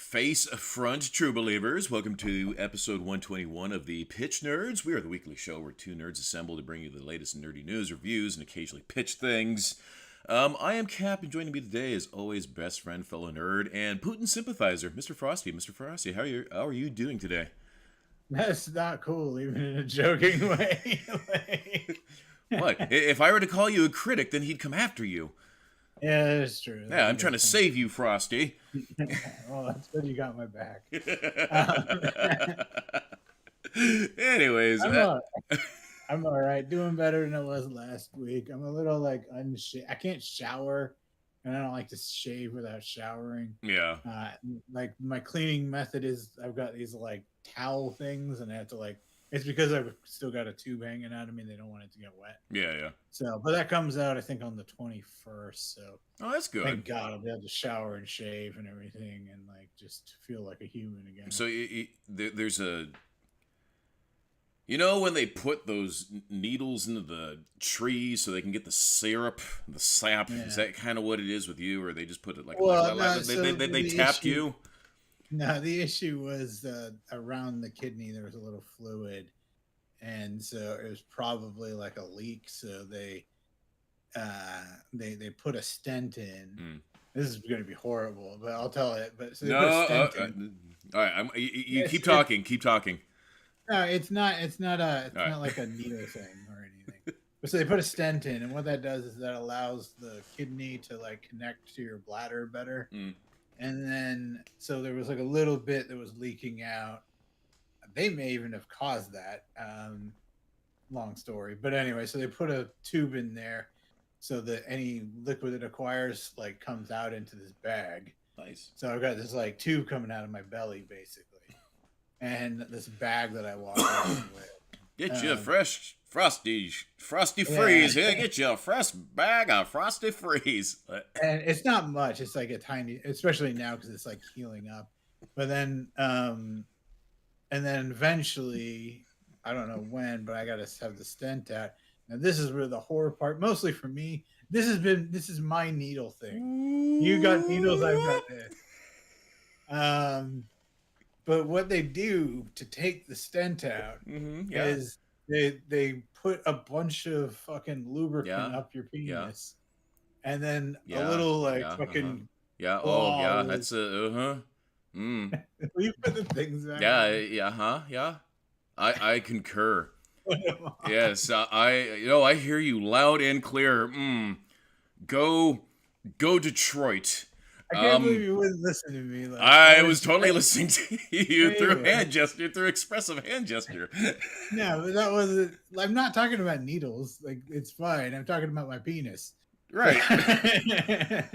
Face front, true believers. Welcome to episode 121 of the Pitch Nerds. We are the weekly show where two nerds assemble to bring you the latest nerdy news, reviews, and occasionally pitch things. I am Cap, and joining me today is always best friend, fellow nerd, and Putin sympathizer, Mr. Frosty. Mr. Frosty, how are you doing today? That's not cool, even in a joking way. What? If I were to call you a critic, then he'd come after you. Yeah, that's true. Yeah, I'm trying to save you, Frosty. Well, that's good you got my back. Anyways, I'm all right. Doing better than I was last week. I'm a little like I can't shower, and I don't like to shave without showering. yeah. Like my cleaning method is I've got these like towel things, and I have to like. It's because I've still got a tube hanging out of me. They don't want it to get wet. Yeah. So, but that comes out I think on the 21st. So. Oh, that's good. Thank God I'll be able to shower and shave and everything and like just feel like a human again. So there's a, when they put those needles into the trees so they can get the syrup, the sap. Yeah. Is that kind of what it is with you, or they just put it like they tapped you? No, the issue was around the kidney there was a little fluid, and so it was probably like a leak. So they put a stent in. This is going to be horrible, but I'll tell it. But so they put a stent in. All right, you keep talking. Keep talking. No, it's not like a needle thing or anything. But so they put a stent in, and what that does is that allows the kidney to like connect to your bladder better. And then so there was like a little bit that was leaking out. They may even have caused that. Long story, but anyway, so they put a tube in there. So that any liquid it acquires like comes out into this bag. Nice. So I've got this like tube coming out of my belly basically, and this bag that I walk around with. Get you a fresh Frosty Freeze. Here, get you a fresh bag of Frosty Freeze. And it's not much. It's like a tiny, especially now because it's like healing up. But then, and then eventually, I don't know when, but I got to have the stent out. Now this is where the horror part, mostly for me, this is my needle thing. You got needles, I've got this. But what they do to take the stent out is they put a bunch of fucking lubricant up your penis, and then a little like fucking that's a We put the things out. I concur. Yes, I hear you loud and clear. Go Detroit. I can't believe you wouldn't listen to me. Like, I was totally listening to you through hand gesture, through expressive hand gesture. No, but that wasn't. I'm not talking about needles. Like, it's fine. I'm talking about my penis. Right. Why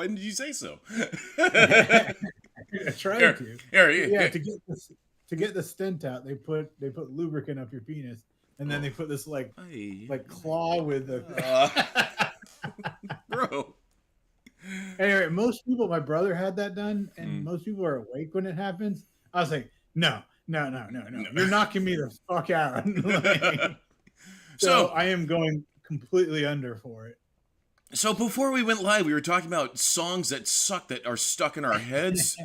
did you say so? I tried to. Here. To get the stent out, they put lubricant up your penis, and then they put this like claw with the. Bro. Anyway, most people, my brother had that done, and most people are awake when it happens. I was like, no. You're knocking me the fuck out. So I am going completely under for it. So before we went live, we were talking about songs that suck that are stuck in our heads.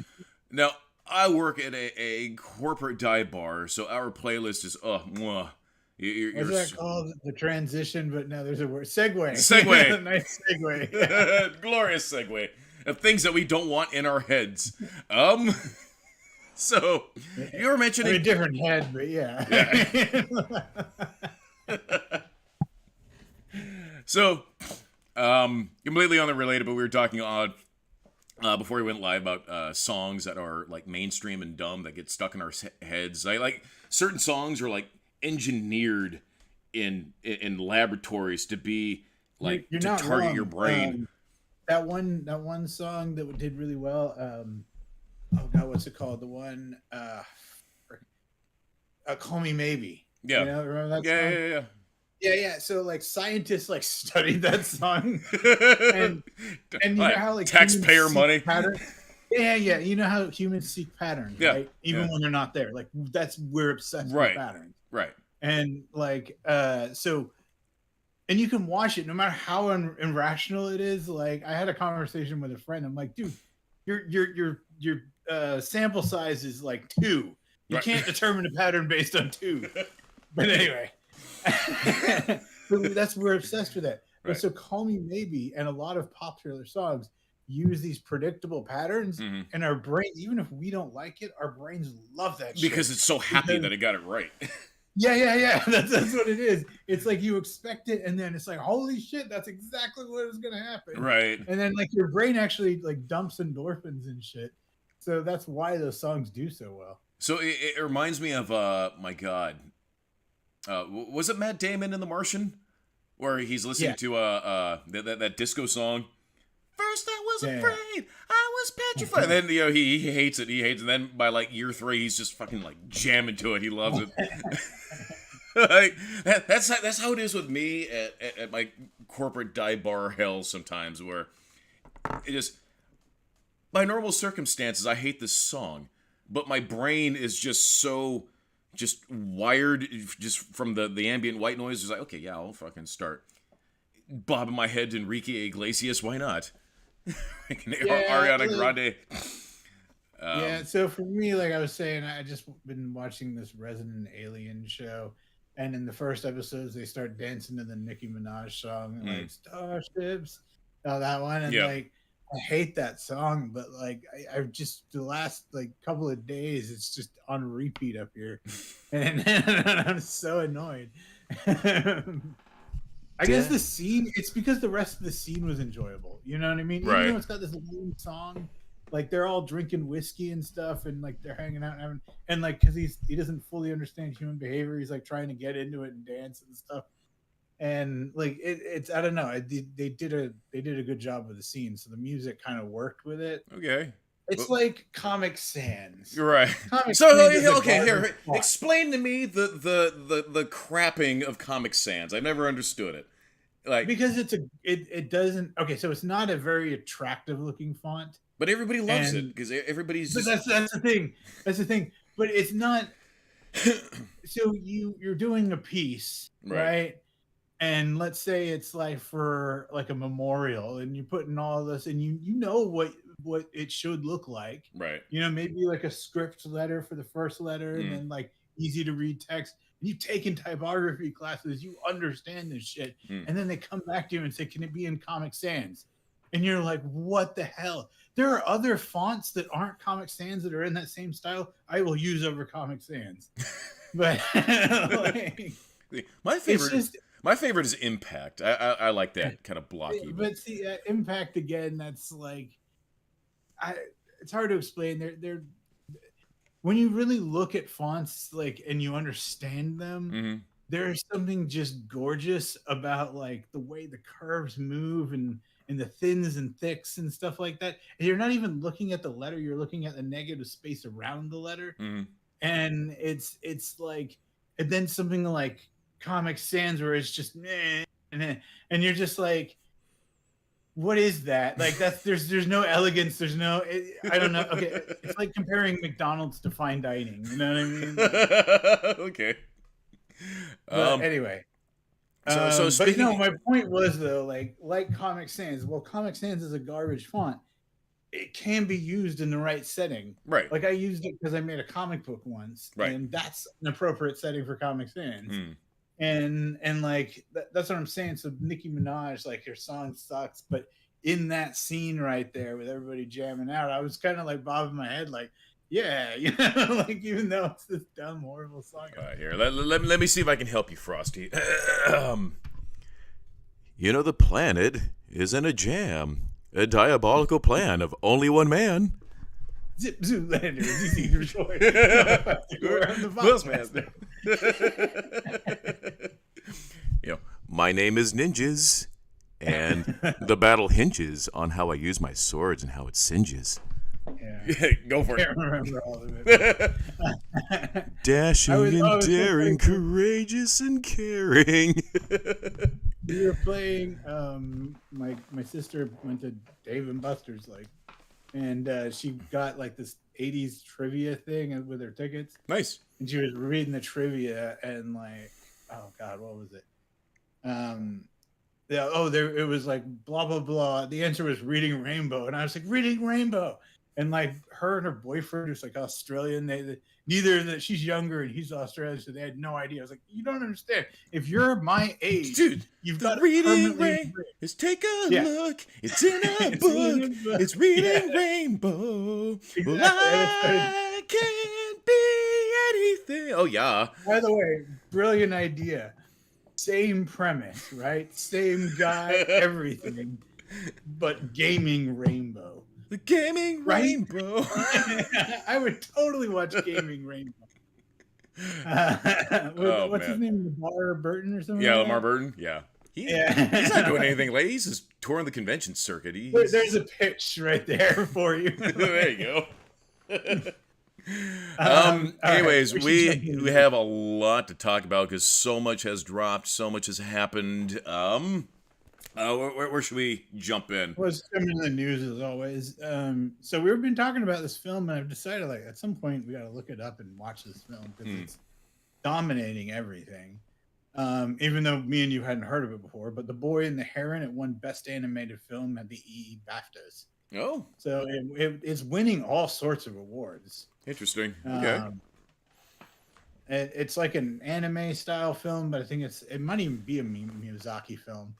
Now, I work at a corporate dive bar, so our playlist is What's that called? The transition, but no, there's a word. Segue. Nice segue. Glorious segue of things that we don't want in our heads. So you were mentioning a different head, but yeah. So, completely unrelated, but we were talking before we went live about songs that are like mainstream and dumb that get stuck in our heads. Like certain songs are like engineered in laboratories to be like you're to not target wrong. your brain. That one song that did really well. Oh God, what's it called? The one, "Call Me Maybe." Yeah, remember that song? Yeah. So like scientists like studied that song, and you know how like taxpayer money. Yeah. You know how humans seek patterns, right? Even when they're not there. Like we're obsessed with patterns. Right. And like so and you can watch it no matter how irrational it is. Like I had a conversation with a friend. I'm like, dude, you're sample size is like 2. You can't determine a pattern based on 2. But anyway, so we're obsessed with that. Right. So Call Me Maybe and a lot of popular songs use these predictable patterns, and our brain, even if we don't like it, our brains love that shit. Because it's so happy that it got it right. Yeah. That's what it is. It's like you expect it, and then it's like, holy shit, that's exactly what is going to happen. Right. And then like your brain actually like dumps endorphins and shit. So that's why those songs do so well. So it reminds me of, my God, was it Matt Damon in The Martian? Where he's listening to that disco song. First I was afraid, I was petrified. And then he hates it. And then by like year 3, he's just fucking like jamming to it. He loves it. Like that's how it is with me at my corporate dive bar hell sometimes, where it just, by normal circumstances I hate this song, but my brain is just so wired just from the ambient white noise. It's like, okay, yeah, I'll fucking start bobbing my head to Enrique Iglesias. Why not? Ariana Grande. So for me, like I was saying, I just been watching this Resident Alien show, and in the first episodes they start dancing to the Nicki Minaj song, like Starships, that one, and like I hate that song, but like I've just the last like couple of days it's just on repeat up here, and I'm so annoyed. I guess the scene, it's because the rest of the scene was enjoyable. You know what I mean? Right. Even though it's got this lame song, like they're all drinking whiskey and stuff, and like they're hanging out and having, and like because he doesn't fully understand human behavior, he's like trying to get into it and dance and stuff. And like it's I don't know, they did a good job with the scene, so the music kind of worked with it. Okay. It's like Comic Sans. You're right. Here, explain to me the crapping of Comic Sans. I've never understood it. Like, because it doesn't, okay, so it's not a very attractive looking font. But everybody loves it because everybody's just... That's the thing. That's the thing. But it's not. So you're doing a piece, right? And let's say it's like for like a memorial, and you're putting all this, and you know what it should look like, right? You know, maybe like a script letter for the first letter, and then like easy to read text. And you've taken typography classes, you understand this shit, and then they come back to you and say, "Can it be in Comic Sans?" And you're like, "What the hell?" There are other fonts that aren't Comic Sans that are in that same style. I will use over Comic Sans, but like, my favorite is Impact. I like that kind of blocky. But see, Impact again. That's like, it's hard to explain. They're when you really look at fonts, like, and you understand them, there's something just gorgeous about like the way the curves move and the thins and thicks and stuff like that. And you're not even looking at the letter; you're looking at the negative space around the letter, and it's like, and then something like Comic Sans where it's just and you're just like, what is that? Like there's no elegance. There's no, I don't know. Okay, it's like comparing McDonald's to fine dining. You know what I mean? Okay. But anyway. So speaking, but no, my point was though, like Comic Sans. Well, Comic Sans is a garbage font. It can be used in the right setting, right? Like I used it because I made a comic book once, right? And that's an appropriate setting for Comic Sans. And like that's what I'm saying. So Nicki Minaj, like her song sucks, but in that scene right there with everybody jamming out, I was kind of like bobbing my head, like, yeah, you know, like even though it's this dumb, horrible song. Here, let me see if I can help you, Frosty. You know, the planet is in a jam, a diabolical plan of only one man. Zip Zoolander is easy to rejoice. You know, my name is Ninjas, and the battle hinges on how I use my swords and how it singes. Yeah. Go for it. I can't remember all of it. Dashing and daring, courageous and caring. We were playing. My sister went to Dave and Buster's, like, and she got like this 80s trivia thing with her tickets. Nice. And she was reading the trivia, and like, oh god, what was it? It was like blah blah blah. The answer was Reading Rainbow, and I was like, Reading Rainbow. and like her and her boyfriend who's like Australian, neither that she's younger and he's Australian, so they had no idea. I was like, you don't understand. If you're my age, Dude, you've the got it reading permanently rain engraved. is take a Yeah. look. It's in a It's book. in a book. It's reading Yeah. rainbow. Exactly. Well, And it started, I can't be anything. Oh yeah. by the way, brilliant idea. Same premise, right? Same guy, everything, but gaming rainbow. The gaming Right? rainbow. I would totally watch Gaming Rainbow. Oh, What's his man. name? Lamar Burton or something? Yeah, like Lamar that? Burton. Yeah. Yeah. He's not doing anything lately. He's just touring the convention circuit. There's a pitch right there for you. There you go. All Anyways, right, we have a lot to talk about because so much has dropped, so much has happened. Where should we jump in? Was in the news as always. So we've been talking about this film, and I've decided like at some point we got to look it up and watch this film because it's dominating everything. Even though me and you hadn't heard of it before, but The Boy and the Heron, it won Best Animated Film at the EE BAFTAs. Oh, So it's winning all sorts of awards. interesting. Okay. It's like an anime style film, but I think it might even be a Miyazaki film.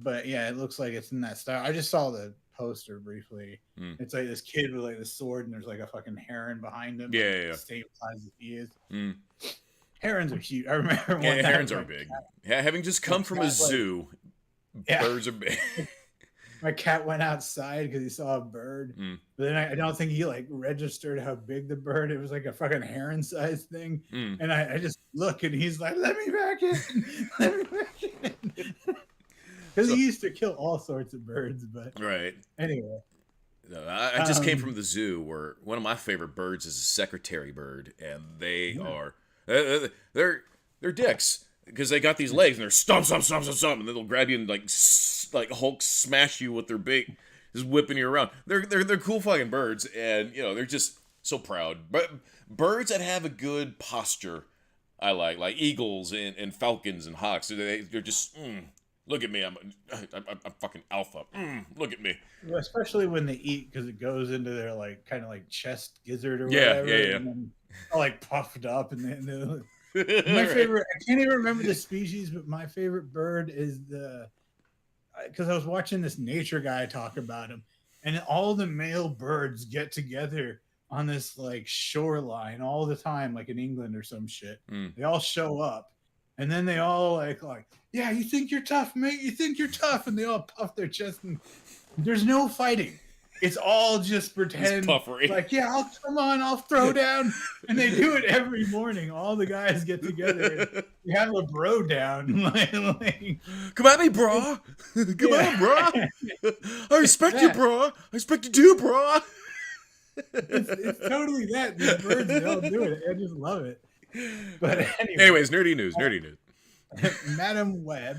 But yeah, it looks like it's in that style. I just saw the poster briefly. It's like this kid with like the sword, and there's like a fucking heron behind him. Yeah, like, yeah. the same size as he is. Herons are huge. I remember one Yeah, time, herons are like, big. Yeah, having just come from a zoo, Yeah. birds are big. My cat went outside because he saw a bird, but then I don't think he like registered how big the bird. It was like a fucking heron-sized thing, and I just look, and he's like, "Let me back in, let me back in," because he used to kill all sorts of birds. But Right. anyway, No, I just came from the zoo where one of my favorite birds is a secretary bird, and they are they're dicks because they got these legs and they're stomp, and then they'll grab you and like Hulk smash you with their beak, just whipping you around. They're cool fucking birds, and you know they're just so proud. But birds that have a good posture, I like eagles and falcons and hawks. They're just look at me, I'm fucking alpha. Look at me. especially when they eat, because it goes into their like kind of like chest gizzard or Yeah, whatever. yeah. And then all like puffed up, and then my favorite. I can't even remember the species, but my favorite bird is because I was watching this nature guy talk about him, and all the male birds get together on this like shoreline all the time, like in England or some shit. They all show up, and then they all like, yeah, you think you're tough, mate? You think you're tough? And they all puff their chest, and there's no fighting. It's all just pretend. puffery. Like, yeah, I'll throw down. And they do it every morning. All the guys get together. And we have a bro down. Come at me, bro. Come on, bro. I respect you, bro. I respect you too, bro. It's totally that. These birds, they all do it. I just love it. But Anyways, nerdy news. Madam Web.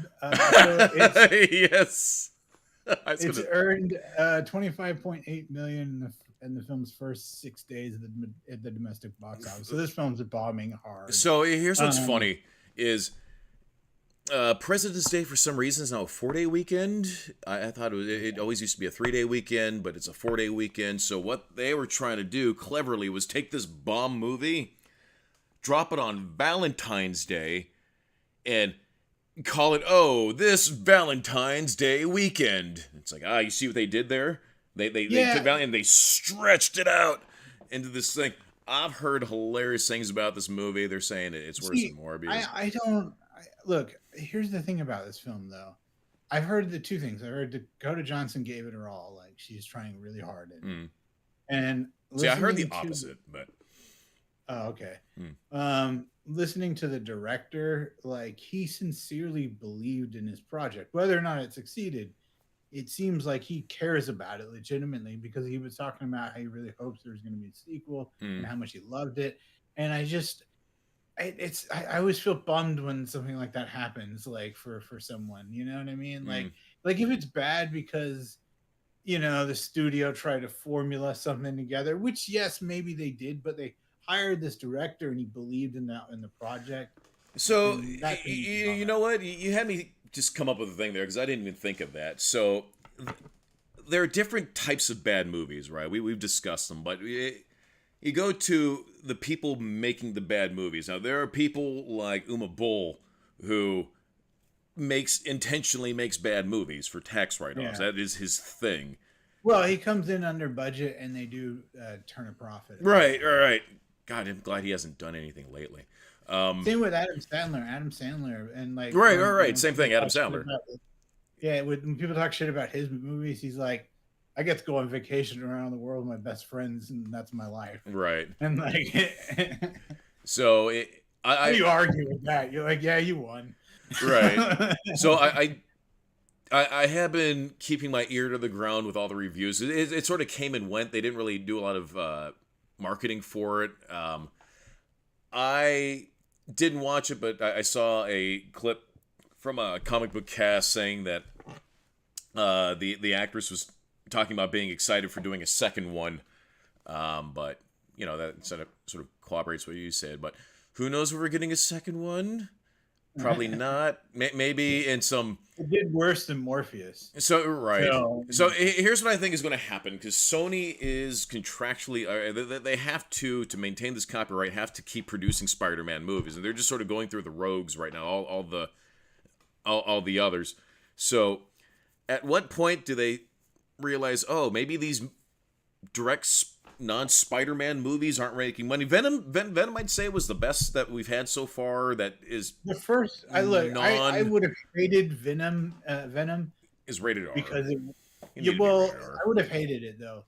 Yes. It's earned $25.8 million in the film's first 6 days at the domestic box office. So this film's bombing hard. So here's what's funny is President's Day for some reason is now a 4-day weekend. I thought it always used to be a 3-day weekend, but it's a 4-day weekend. So what they were trying to do cleverly was take this bomb movie, drop it on Valentine's Day, and call it, this Valentine's Day weekend. It's like, you see what they did there? They took Valentine and they stretched it out into this thing. I've heard hilarious things about this movie. They're saying it's worse than Morbius. Look, here's the thing about this film, though. I've heard the two things. I heard Dakota Johnson gave it her all. Like, she's trying really hard in it. And see, I heard the opposite, but... Oh, okay. Listening to the director, like, he sincerely believed in his project. Whether or not it succeeded, it seems like he cares about it legitimately, because he was talking about how he really hopes there's going to be a sequel and how much he loved it. And I always feel bummed when something like that happens, like for someone, you know what I mean? Like if it's bad because, you know, the studio tried to formula something together, which yes, maybe they did, but they hired this director and he believed in the project. So you know what? You had me just come up with a thing there because I didn't even think of that. So there are different types of bad movies, right? We've discussed them, but you go to the people making the bad movies. Now, there are people like Uma Bull who intentionally makes bad movies for tax write-offs. Yeah. That is his thing. Well, he comes in under budget, and they do turn a profit. Right. God, I'm glad he hasn't done anything lately. Same with Adam Sandler, and like right. Same thing, Adam Sandler. When people talk shit about his movies, he's like, I get to go on vacation around the world with my best friends, and that's my life. Right. And like, so how do you argue with that? You're like, yeah, you won. Right. So I have been keeping my ear to the ground with all the reviews. It sort of came and went. They didn't really do a lot of marketing for it. I didn't watch it, but I saw a clip from a comic book cast saying that the actress was talking about being excited for doing a second one. But, that sort of corroborates what you said. But who knows if we're getting a second one? Probably not. Maybe in some... It did worse than Morpheus. So, right. So here's what I think is going to happen, because Sony is contractually... they have to maintain this copyright, have to keep producing Spider-Man movies. And they're just sort of going through the rogues right now, all the others. So, at what point do they realize, maybe these direct non-Spider-Man movies aren't making money? Venom, I'd say, was the best that we've had so far. That is the first. I would have hated Venom. Venom is rated R because I would have hated it though.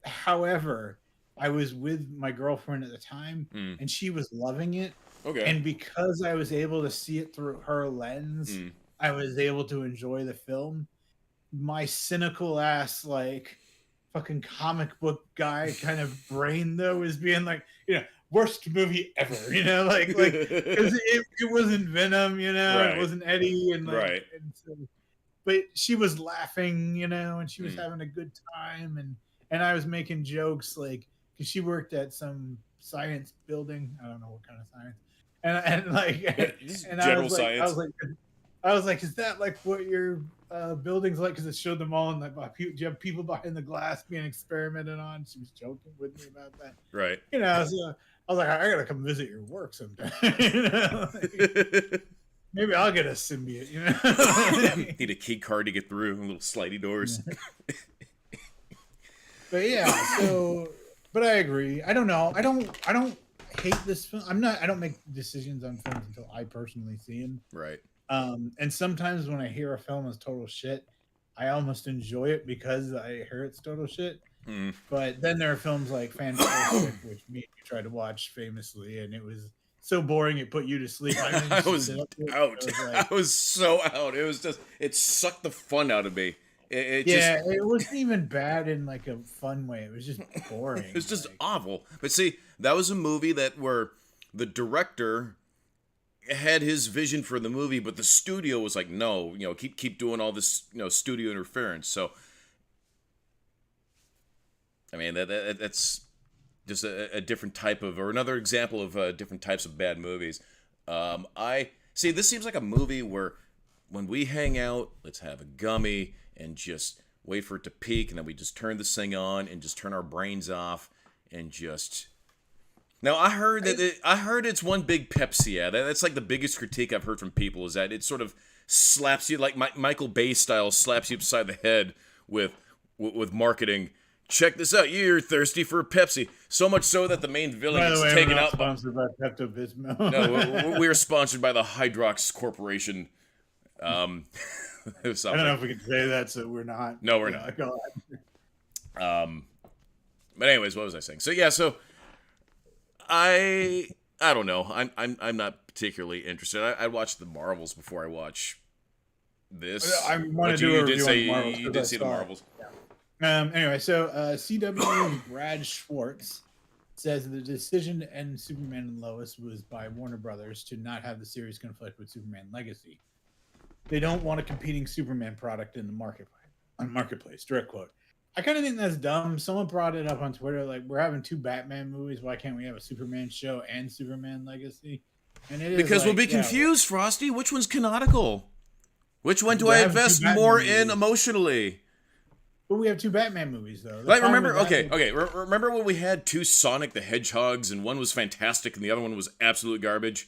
However, I was with my girlfriend at the time, and she was loving it. Okay. And because I was able to see it through her lens, I was able to enjoy the film. My cynical ass, like, fucking comic book guy kind of brain, though, is being like, worst movie ever, like, because it wasn't Venom, right. It wasn't Eddie, and like, right. And so, but she was laughing, and she was having a good time, and I was making jokes, like, because she worked at some science building, I don't know what kind of science, and like, and general science. I was like, is that like what your building's like? Because it showed them all, and like, do you have people behind the glass being experimented on? She was joking with me about that, right? So I was like, I gotta come visit your work sometime. Maybe I'll get a symbiote. Need a key card to get through, little slidey doors. But yeah, but I agree. I don't know. I don't hate this film. I don't make decisions on films until I personally see them. Right. And sometimes when I hear a film is total shit, I almost enjoy it because I hear it's total shit. But then there are films like Fantastic, which me and you tried to watch famously, and it was so boring it put you to sleep. I was out. I was so out. It was just, it sucked the fun out of me. It wasn't even bad in like a fun way. It was just boring. It was just awful. But see, that was a movie where the director had his vision for the movie, but the studio was like, no, keep doing all this, studio interference. So, I mean, that's just a different type of, or another example of different types of bad movies. This seems like a movie where when we hang out, let's have a gummy and just wait for it to peak, and then we just turn this thing on and just turn our brains off and just... Now, I heard it's one big Pepsi ad. That's like the biggest critique I've heard from people, is that it sort of slaps you, like Michael Bay style, slaps you upside the head with marketing. Check this out. You're thirsty for a Pepsi. So much so that the main villain is taken out. Sponsored by Pepto-Bismol. No, we are sponsored by the Hydrox Corporation. I don't know if we can say that, so we're not. No, we're not. Go ahead. But anyways, what was I saying? So yeah, I don't know. I'm not particularly interested. I watched the Marvels before I watch this. I want to do a review on Marvels. You did see the Marvels. Yeah. Anyway, so CW Brad Schwartz says the decision to end Superman and Lois was by Warner Brothers to not have the series conflict with Superman Legacy. They don't want a competing Superman product in the marketplace. Direct quote. I kind of think that's dumb. Someone brought it up on Twitter, like, we're having 2 Batman movies. Why can't we have a Superman show and Superman Legacy? And it is because we'll be confused, Frosty. Which one's canonical? Which one do I invest more in emotionally? But we have 2 Batman movies though. Like, remember? Okay. Remember when we had 2 Sonic the Hedgehogs, and one was fantastic, and the other one was absolute garbage?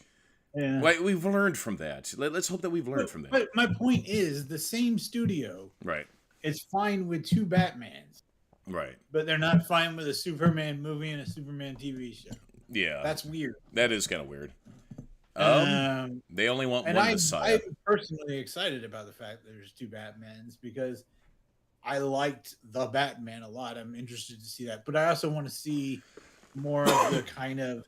Yeah. Like, we've learned from that. Let's hope that we've learned from that. But my point is, the same studio, right, is fine with 2 Batmans, right, but they're not fine with a Superman movie and a Superman TV show. Yeah, that's weird. That is kind of weird. They only want one Messiah. I'm personally excited about the fact that there's 2 Batmans because I liked the Batman a lot. I'm interested to see that, but I also want to see more of the kind of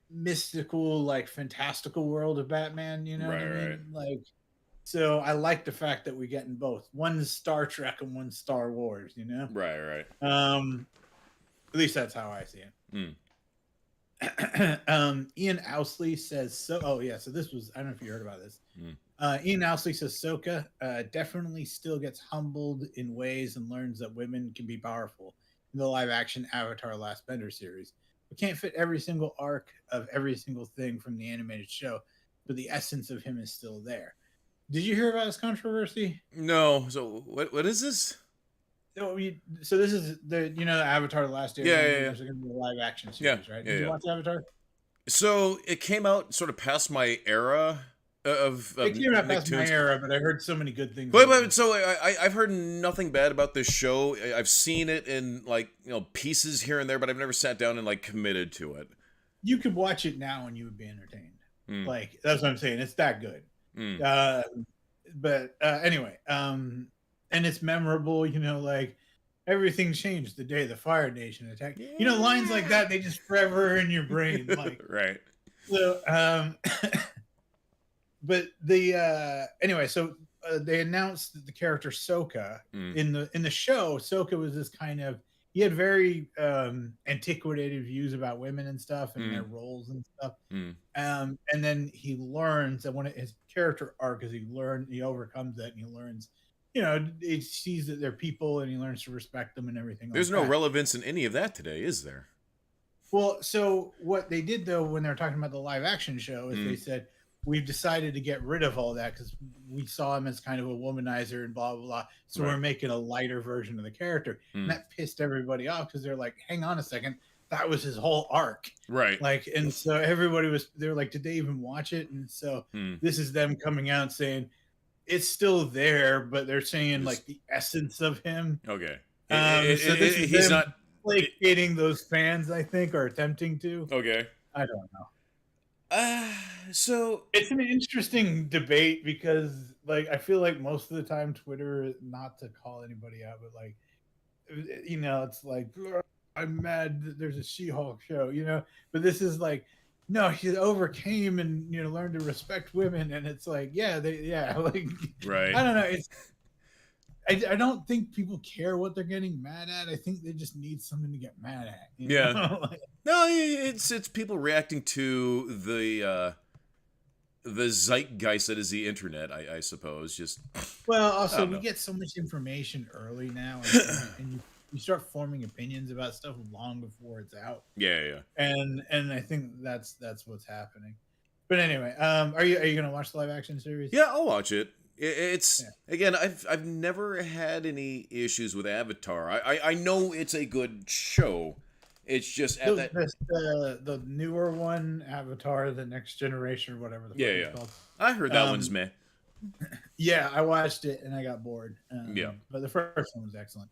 mystical, like fantastical world of Batman. You know what I mean? Right. Like, so I like the fact that we're getting both. One's Star Trek and one's Star Wars. You know? Right. At least that's how I see it. Ian Owsley says so. Oh yeah, so this was, I don't know if you heard about this. Ian Owsley says Ahsoka definitely still gets humbled in ways and learns that women can be powerful in the live action Avatar Last Bender series. We can't fit every single arc of every single thing from the animated show, but the essence of him is still there. Did you hear about this controversy? No. So what is this? So this is the Avatar: The Last Airbender. Yeah. There's going to be a live action series, right? Did you watch Avatar? So it came out sort of past my era of it came out past my era, but I heard so many good things. But so I've heard nothing bad about this show. I've seen it in pieces here and there, but I've never sat down and committed to it. You could watch it now and you would be entertained. Like, that's what I'm saying. It's that good. But anyway, and it's memorable, like everything changed the day the Fire Nation attacked. Yeah. Lines like that, they just forever in your brain. Like, right. So, but anyway, so they announced that the character Sokka in the show, Sokka was this kind of, he had very antiquated views about women and stuff and their roles and stuff. And then he learns that his character arc is he overcomes that and he learns, he sees that they're people and he learns to respect them and everything. There's no relevance in any of that today, is there? Well, so what they did though, when they were talking about the live action show, is they said, we've decided to get rid of all that because we saw him as kind of a womanizer and blah, blah, blah. So we're making a lighter version of the character. And that pissed everybody off because they're like, hang on a second. That was his whole arc. Right. Like, and so they were like, did they even watch it? And so this is them coming out saying it's still there, but they're saying like the essence of him. Okay. So this is he's not placating those fans, I think, or attempting to. Okay. I don't know. So it's an interesting debate because, like, I feel like most of the time Twitter, not to call anybody out, but like, it's like, I'm mad that there's a She-Hulk show, but this is like, no, he overcame and learned to respect women, and it's like, like, right. I don't know. I don't think people care what they're getting mad at. I think they just need something to get mad at. Like, no, it's people reacting to the zeitgeist that is the internet, I suppose. Just also we get so much information early now, and you start forming opinions about stuff long before it's out. Yeah. And I think that's what's happening. But anyway, are you gonna watch the live action series? Yeah, I'll watch it. It's again, I've never had any issues with Avatar. I know it's a good show. It's just the newer one, Avatar: The Next Generation, or whatever the fuck it's called. I heard that one's meh. Yeah, I watched it and I got bored. But the first one was excellent.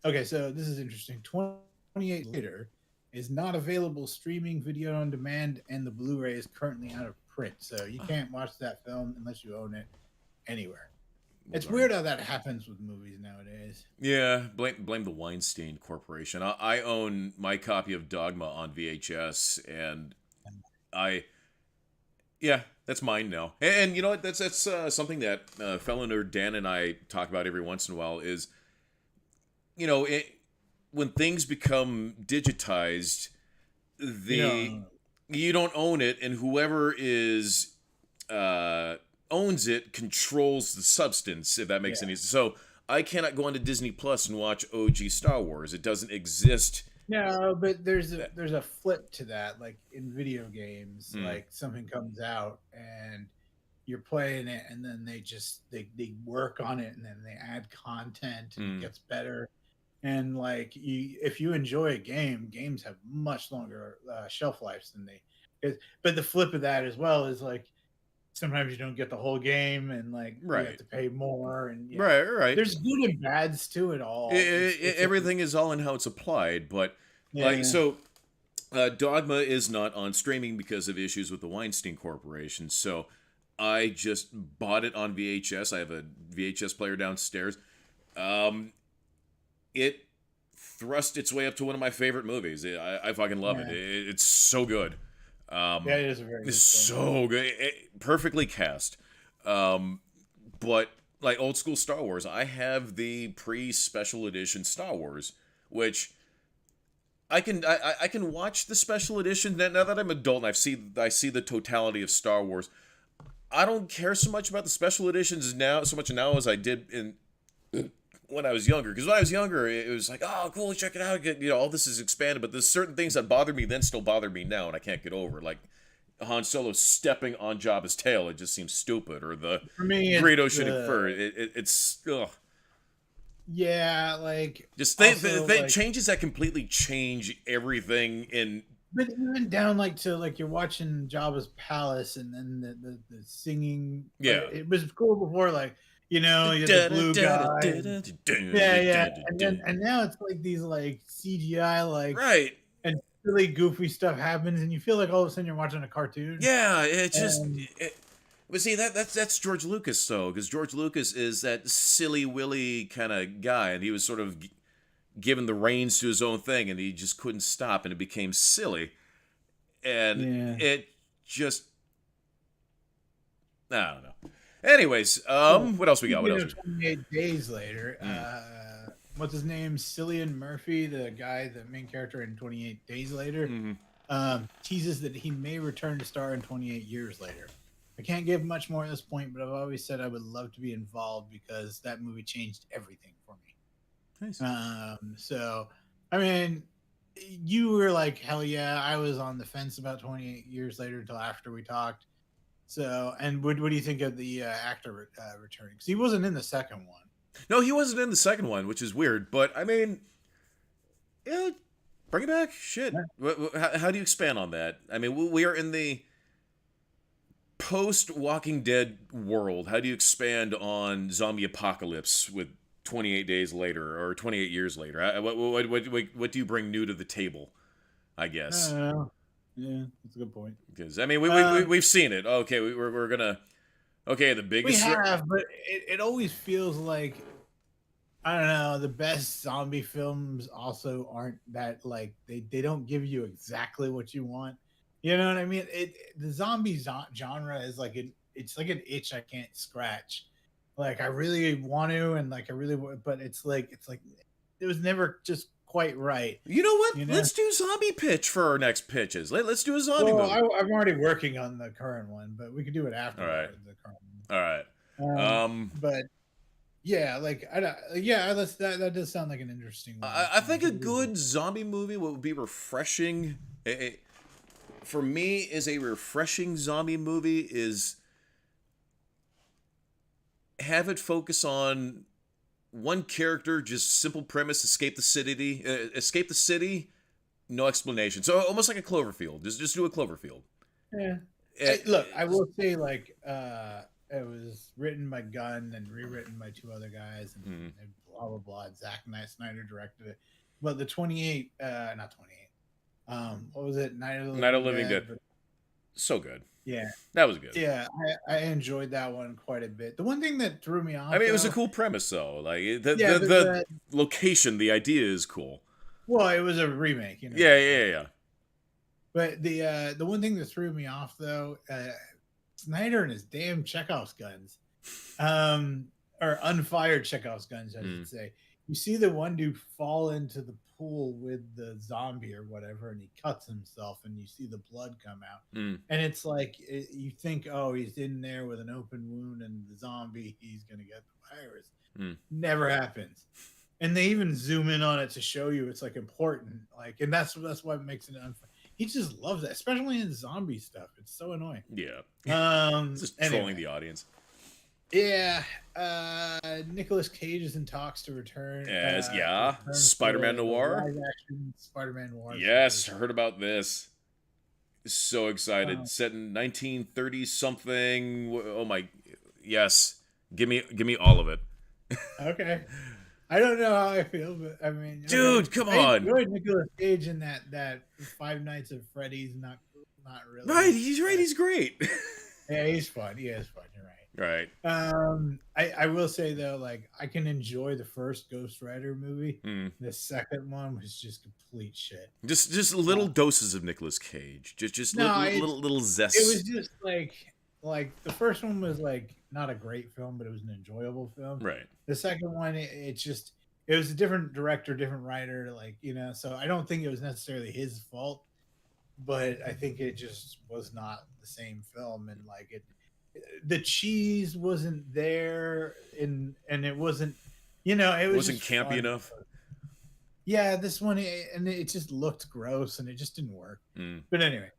Okay, so this is interesting. 28 later is not available streaming video on demand, and the Blu-ray is currently out of print, so you can't watch that film unless you own it anywhere. It's weird how that happens with movies nowadays. Yeah, blame the Weinstein Corporation. I own my copy of Dogma on VHS, and that's mine now. And you know what? That's something that fellow nerd Dan and I talk about every once in a while. Is when things become digitized, you don't own it, and whoever is owns it controls the substance, if that makes any sense. So I cannot go onto Disney Plus and watch OG Star Wars. It doesn't exist. No, but there's a flip to that. Like in video games, like something comes out and you're playing it, and then they work on it, and then they add content, and it gets better. And like if you enjoy a game, games have much longer shelf lives than but the flip of that as well is like sometimes you don't get the whole game, and like you have Right. to pay more, and Right. there's good and bads to it all. Everything is all in how it's applied, but like Yeah. so. Dogma is not on streaming because of issues with the Weinstein Corporation. So I just bought it on VHS. I have a VHS player downstairs. It thrust its way up to one of my favorite movies. I fucking love it. It's so good. Yeah, it is a very good so good. Perfectly cast. But like old school Star Wars, I have the pre-special edition Star Wars, which I can watch the special edition now that I'm adult and I see the totality of Star Wars. I don't care so much about the special editions now as I did in when I was younger. Because when I was younger, it was like, oh, cool, check it out. All this is expanded. But there's certain things that bothered me then still bother me now, and I can't get over. Like Han Solo stepping on Jabba's tail, it just seems stupid. Or the Great Oceanic Fur. It's ugh. Yeah, like just changes that completely change everything in. But even down like to like you're watching Jabba's palace, and then the singing. Yeah, it was cool before, like you had the blue guy. And now it's like these like CGI like right. And really goofy stuff happens, and you feel like all of a sudden you're watching a cartoon. Yeah, it just. But see, that's George Lucas, though, because George Lucas is that silly willy kind of guy, and he was sort of given the reins to his own thing, and he just couldn't stop, and it became silly, and it just, I don't know. Anyways, what else we got? 28 days later, what's his name? Cillian Murphy, the main character in 28 Days Later, teases that he may return to star in 28 Years Later. I can't give much more at this point, but I've always said I would love to be involved because that movie changed everything for me. Nice. So, I mean, you were like, hell yeah. I was on the fence about 28 Years Later until after we talked. So, and what do you think of the actor returning? Because he wasn't in the second one. No, he wasn't in the second one, which is weird. But, I mean, bring it back. Shit. How do you expand on that? I mean, we are in the post-Walking Dead world. How do you expand on zombie apocalypse with 28 days later or 28 years later? What do you bring new to the table, I guess? Yeah, that's a good point. Because, I mean, we've seen it. Okay, we're going to... Okay, the biggest... We have, but it always feels like, I don't know, the best zombie films also aren't that, like, they don't give you exactly what you want. You know what I mean? The zombie genre is like it's like an itch I can't scratch. Like I really want to, and like I really, but it's like it was never just quite right. You know what? Let's do zombie pitch for our next pitches. Let's do a zombie movie. I'm already working on the current one, but we could do it after the current one. All right. But yeah, like that does sound like an interesting one. I think a good zombie movie would be refreshing. For me, is a refreshing zombie movie is have it focus on one character, just simple premise: escape the city, no explanation. So almost like a Cloverfield. Just do a Cloverfield. Yeah. Look, I will say, like, it was written by Gunn and rewritten by two other guys, and blah blah blah. Zack Snyder directed it, but the 28, not 28. What was it? Night of the Living Dead. So good. Yeah, that was good. Yeah, I enjoyed that one quite a bit. The one thing that threw me off, I mean, it was a cool premise, though. Like the location, the idea is cool. Well, it was a remake, you know. Yeah. But the one thing that threw me off, though, Snyder and his damn Chekhov's guns, or unfired Chekhov's guns, I should say. You see the one dude fall into the pool with the zombie or whatever, and he cuts himself, and you see the blood come out. And it's like, you think, oh, he's in there with an open wound, and the zombie, he's going to get the virus. Never happens. And they even zoom in on it to show you it's like important. Like, and that's what makes it unfair. he just loves that, especially in zombie stuff. It's so annoying. Yeah. Just Anyway. trolling the audience. Yeah. Nicolas Cage is in talks to return. Yeah. Spider-Man Noir. Live action Spider-Man Noir. Yes, heard about this. So excited. Set in 1930 something. Oh my. Yes. Give me all of it. Okay. I don't know how I feel, but I mean, dude, come on. I enjoyed Nicolas Cage in that Five Nights at Freddy's. Not really. Right, he's right. He's great. Yeah, he's fun. He is fun. You're right. Right. I will say though, like I can enjoy the first Ghost Rider movie. The second one was just complete shit. Just little doses of Nicolas Cage. Just little zest. It was just like the first one was like not a great film, but it was an enjoyable film. Right. The second one, it was a different director, different writer, like, you know, so I don't think it was necessarily his fault, but I think it just was not the same film. And like the cheese wasn't there, and it wasn't, you know, it wasn't campy enough. Yeah, this one, and it just looked gross, and it just didn't work. But anyway,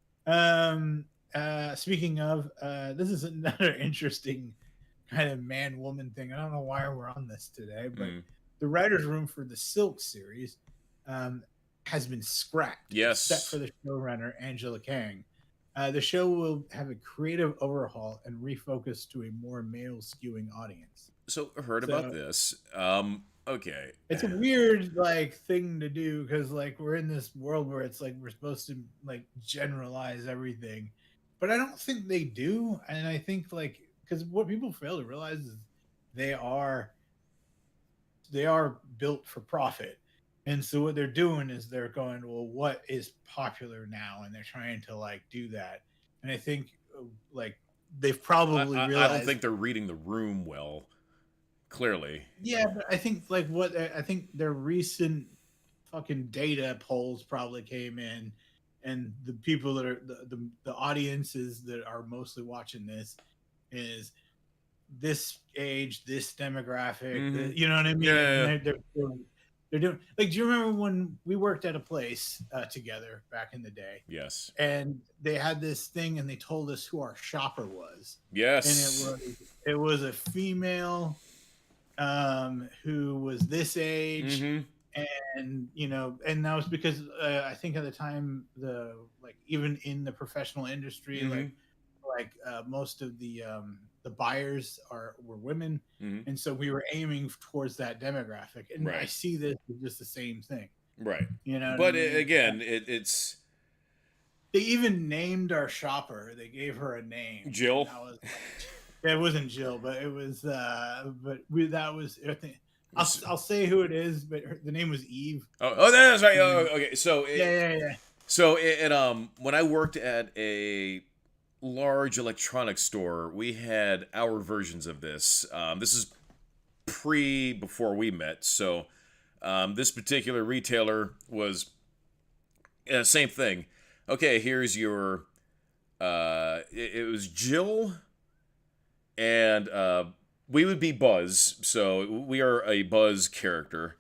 speaking of, this is another interesting kind of man-woman thing. I don't know why we're on this today, but the writer's room for the Silk series has been scrapped. Yes. Except for the showrunner, Angela Kang. The show will have a creative overhaul and refocus to a more male-skewing audience. So, heard about this. Okay. It's a weird, like, thing to do, because, like, we're in this world where it's like we're supposed to, like, generalize everything. But I don't think they do. And I think, like, because what people fail to realize is they are built for profit. And so what they're doing is they're going, well, what is popular now? And they're trying to, like, do that. And I think, like, they've probably realized... I don't think they're reading the room well, clearly. Yeah, but I think, like, I think their recent fucking data polls probably came in, and the people that are the audiences that are mostly watching this is this age, this demographic, you know what I mean? Yeah. They're doing, like, do you remember when we worked at a place together back in the day? Yes. And they had this thing, and they told us who our shopper was. Yes. And it was a female who was this age, and you know, and that was because I think at the time, even in the professional industry, like most of the buyers were women, and so we were aiming towards that demographic. And I see this as just the same thing, right? You know, but again, it's they even named our shopper. They gave her a name, Jill. It wasn't Jill, but it was. That was. I think, I'll say who it is, but the name was Eve. Oh, that's right. Oh, okay. So yeah. So when I worked at a large electronics store, we had our versions of this. This is before we met. So this particular retailer was same thing. Okay, here's your. It was Jill. And we would be Buzz, so we are a Buzz character.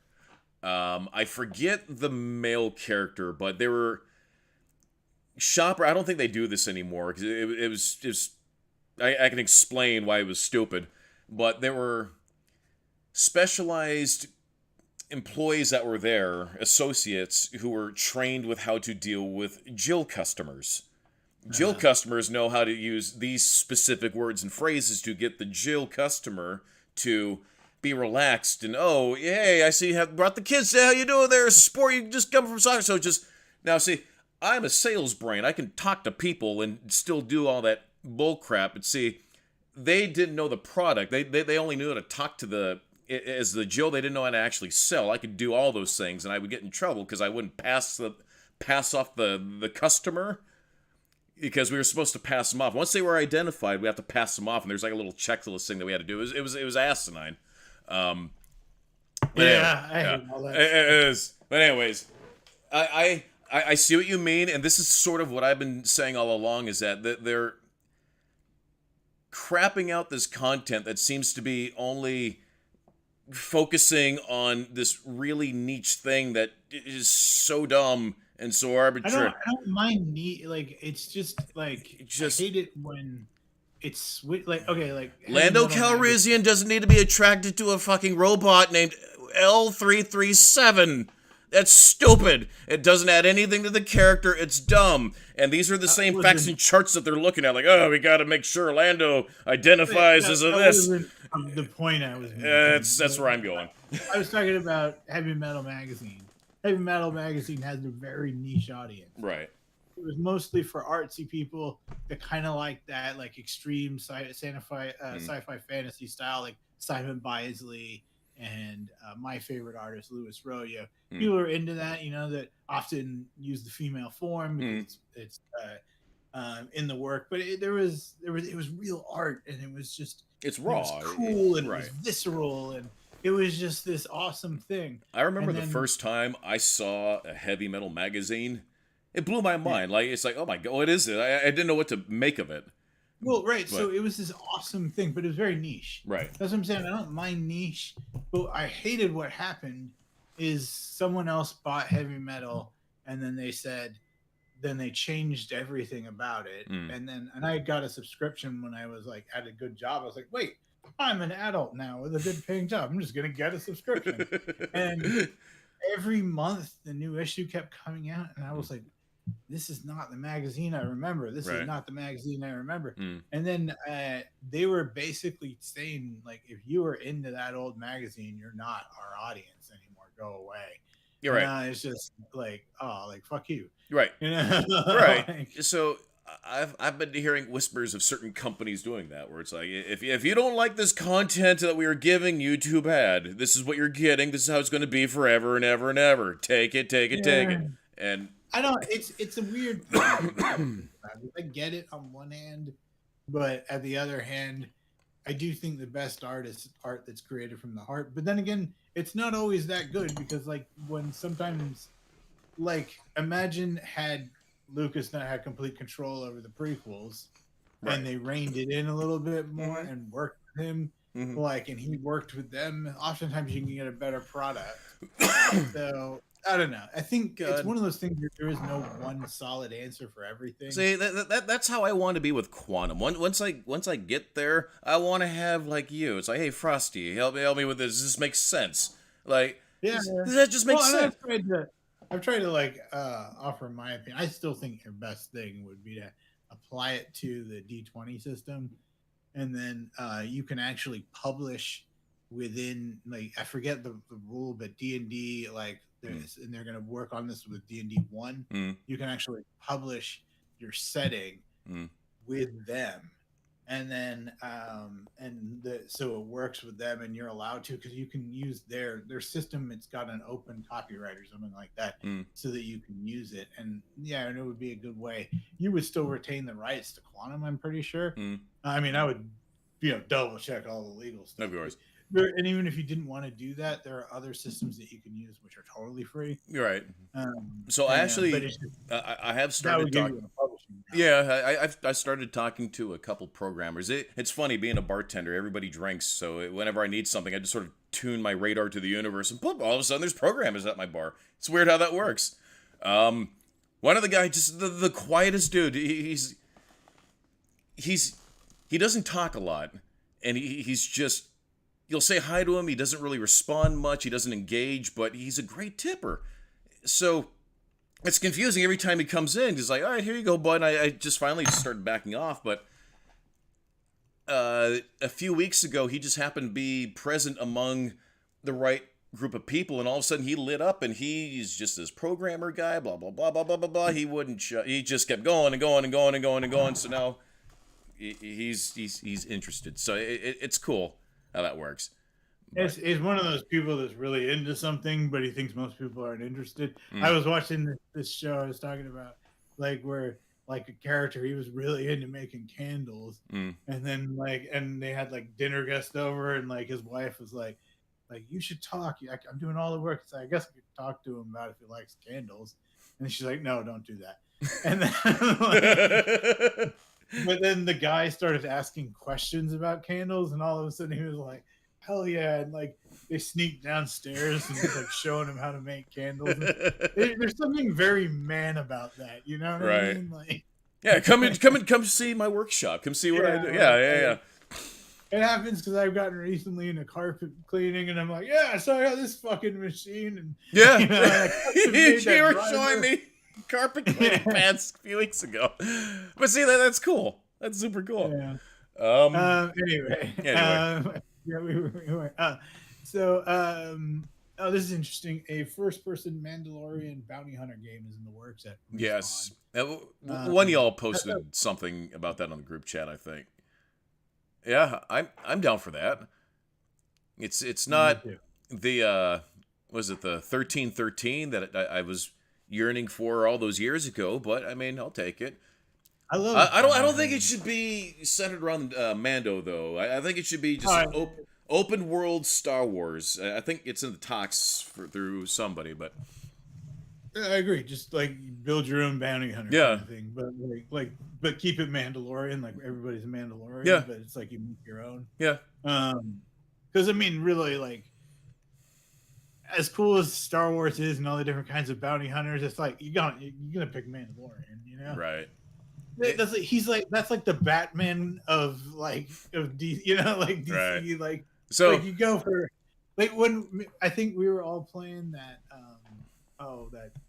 I forget the male character, but they were shopper. I don't think they do this anymore because it was just. I can explain why it was stupid, but there were specialized employees that were there, associates who were trained with how to deal with Jill customers. Jill customers know how to use these specific words and phrases to get the Jill customer to be relaxed and, oh, hey, I see you have brought the kids. How you doing there? Sport, you just come from soccer. So just, now see, I'm a sales brain. I can talk to people and still do all that bull crap. But see, they didn't know the product. They only knew how to talk to as the Jill. They didn't know how to actually sell. I could do all those things, and I would get in trouble because I wouldn't pass off the customer. Because we were supposed to pass them off. Once they were identified, we have to pass them off, and there's like a little checklist thing that we had to do. It was asinine. I hate all that. It is. But anyways, I see what you mean, and this is sort of what I've been saying all along, is that they're crapping out this content that seems to be only focusing on this really niche thing that is so dumb and so arbitrary. I don't mind like it's just like I Just hate it when it's like okay, like Heavy Lando Metal Magazine. Calrissian doesn't need to be attracted to a fucking robot named L337. That's stupid. It doesn't add anything to the character. It's dumb. And these are the same facts and charts that they're looking at. Like, oh, we got to make sure Lando identifies as a this. The point I was making. That's where I'm going. I was talking about Heavy Metal Magazine. Heavy Metal Magazine has a very niche audience. Right. It was mostly for artsy people that kind of like that, like extreme sci-fi fantasy style, like Simon Bisley and my favorite artist, Louis Royo. People are into that, that often use the female form because it's in the work. But it was real art, and it was just it's raw, it was cool, and it was visceral, and it was just this awesome thing. I remember the first time I saw a Heavy Metal Magazine. It blew my mind. Like, it's like, oh my God, what is it? I didn't know what to make of it. Well, right. But, so it was this awesome thing, but it was very niche. Right. That's what I'm saying. I don't mind niche, but I hated what happened is someone else bought Heavy Metal, and then they changed everything about it. And I got a subscription when I was like at a good job. I was like, wait, I'm an adult now with a good paying job. I'm just going to get a subscription. And every month the new issue kept coming out, and I was like, this is not the magazine I remember. This is not the magazine I remember. And then they were basically saying, like, if you were into that old magazine, you're not our audience anymore. Go away. You're right. It's just like, oh, like, fuck you. Right. Right. Like, so I've been hearing whispers of certain companies doing that, where it's like, if you don't like this content that we are giving you, too bad. This is what you're getting. This is how it's going to be forever and ever and ever. Take it. And I don't. It's a weird thing. I get it on one hand, but at the other hand, I do think the best art is art that's created from the heart. But then again, it's not always that good because, like, when sometimes, like, imagine had Lucas not had complete control over the prequels, and they reined it in a little bit more and worked with him, like, and he worked with them. Oftentimes, you can get a better product. So. I don't know. I think it's one of those things where there is no one solid answer for everything. See, that's how I want to be with Quantum. Once I get there, I want to have like you. It's like, hey, Frosty, help me with this. This makes sense. Like, that just makes sense. I've tried to like offer my opinion. I still think your best thing would be to apply it to the D20 system, and then you can actually publish within, like, I forget the rule, but D&D, like, and they're going to work on this with D&D 1. You can actually publish your setting with them, and then so it works with them, and you're allowed to, because you can use their system. It's got an open copyright or something like that, so that you can use it. And and it would be a good way. You would still retain the rights to Quantum, I'm pretty sure. I mean, I would double check all the legal stuff, of course. And even if you didn't want to do that, there are other systems that you can use which are totally free. You're right. So I actually, I have started talking. I started talking to a couple programmers. It's funny being a bartender. Everybody drinks, so whenever I need something, I just sort of tune my radar to the universe, and boom, all of a sudden there's programmers at my bar. It's weird how that works. One of the guys, just the quietest dude. He doesn't talk a lot, and he's just. You'll say hi to him. He doesn't really respond much. He doesn't engage, but he's a great tipper. So it's confusing every time he comes in. He's like, all right, here you go, bud. I just finally started backing off. But a few weeks ago, he just happened to be present among the right group of people, and all of a sudden he lit up, and he's just this programmer guy, blah, blah, blah, blah, blah, blah, blah. He wouldn't he just kept going and going and going and going and going. So now he's interested. So it's cool how that works. He's one of those people that's really into something, but he thinks most people aren't interested. I was watching this show I was talking about, like, where, like, a character, he was really into making candles, and then, like, and they had, like, dinner guests over, and, like, his wife was like, you should talk. I'm doing all the work. So I guess I could talk to him about if he likes candles. And she's like, no, don't do that. And then, like, but then the guy started asking questions about candles, and all of a sudden he was like, hell yeah, and like they sneak downstairs and he's like showing him how to make candles. And there's something very man about that, you know what I Right. mean? Like, Yeah, come see my workshop. Come see what I yeah, do. like, Yeah. it happens because I've gotten recently into carpet cleaning, and I'm like, yeah, so I got this fucking machine, and Yeah. you know, and I custom made You that were driver. showing me carpet cleaning pants a few weeks ago. But see, that's cool. That's super cool. Yeah. Anyway. Anyway. Yeah, we were. Oh, this is interesting. A first-person Mandalorian bounty hunter game is in the works at Respawn. Yes. One of y'all posted something about that on the group chat, I think. Yeah, I'm down for that. It's not the was it the 1313 that I was yearning for all those years ago, but I mean, I'll take it. I love. I don't think it should be centered around Mando though. I think it should be just open world Star Wars. I think it's in the talks through somebody, but I agree. Just like build your own bounty hunter kind of thing, but but keep it Mandalorian. Like everybody's a Mandalorian, but it's like you make your own. Yeah. Because I mean, really, like as cool as Star Wars is and all the different kinds of bounty hunters, it's like you're gonna pick Mandalorian, you know? Right. That's like the Batman of DC, you know, like DC, right. like so like you go for like when I think we were all playing that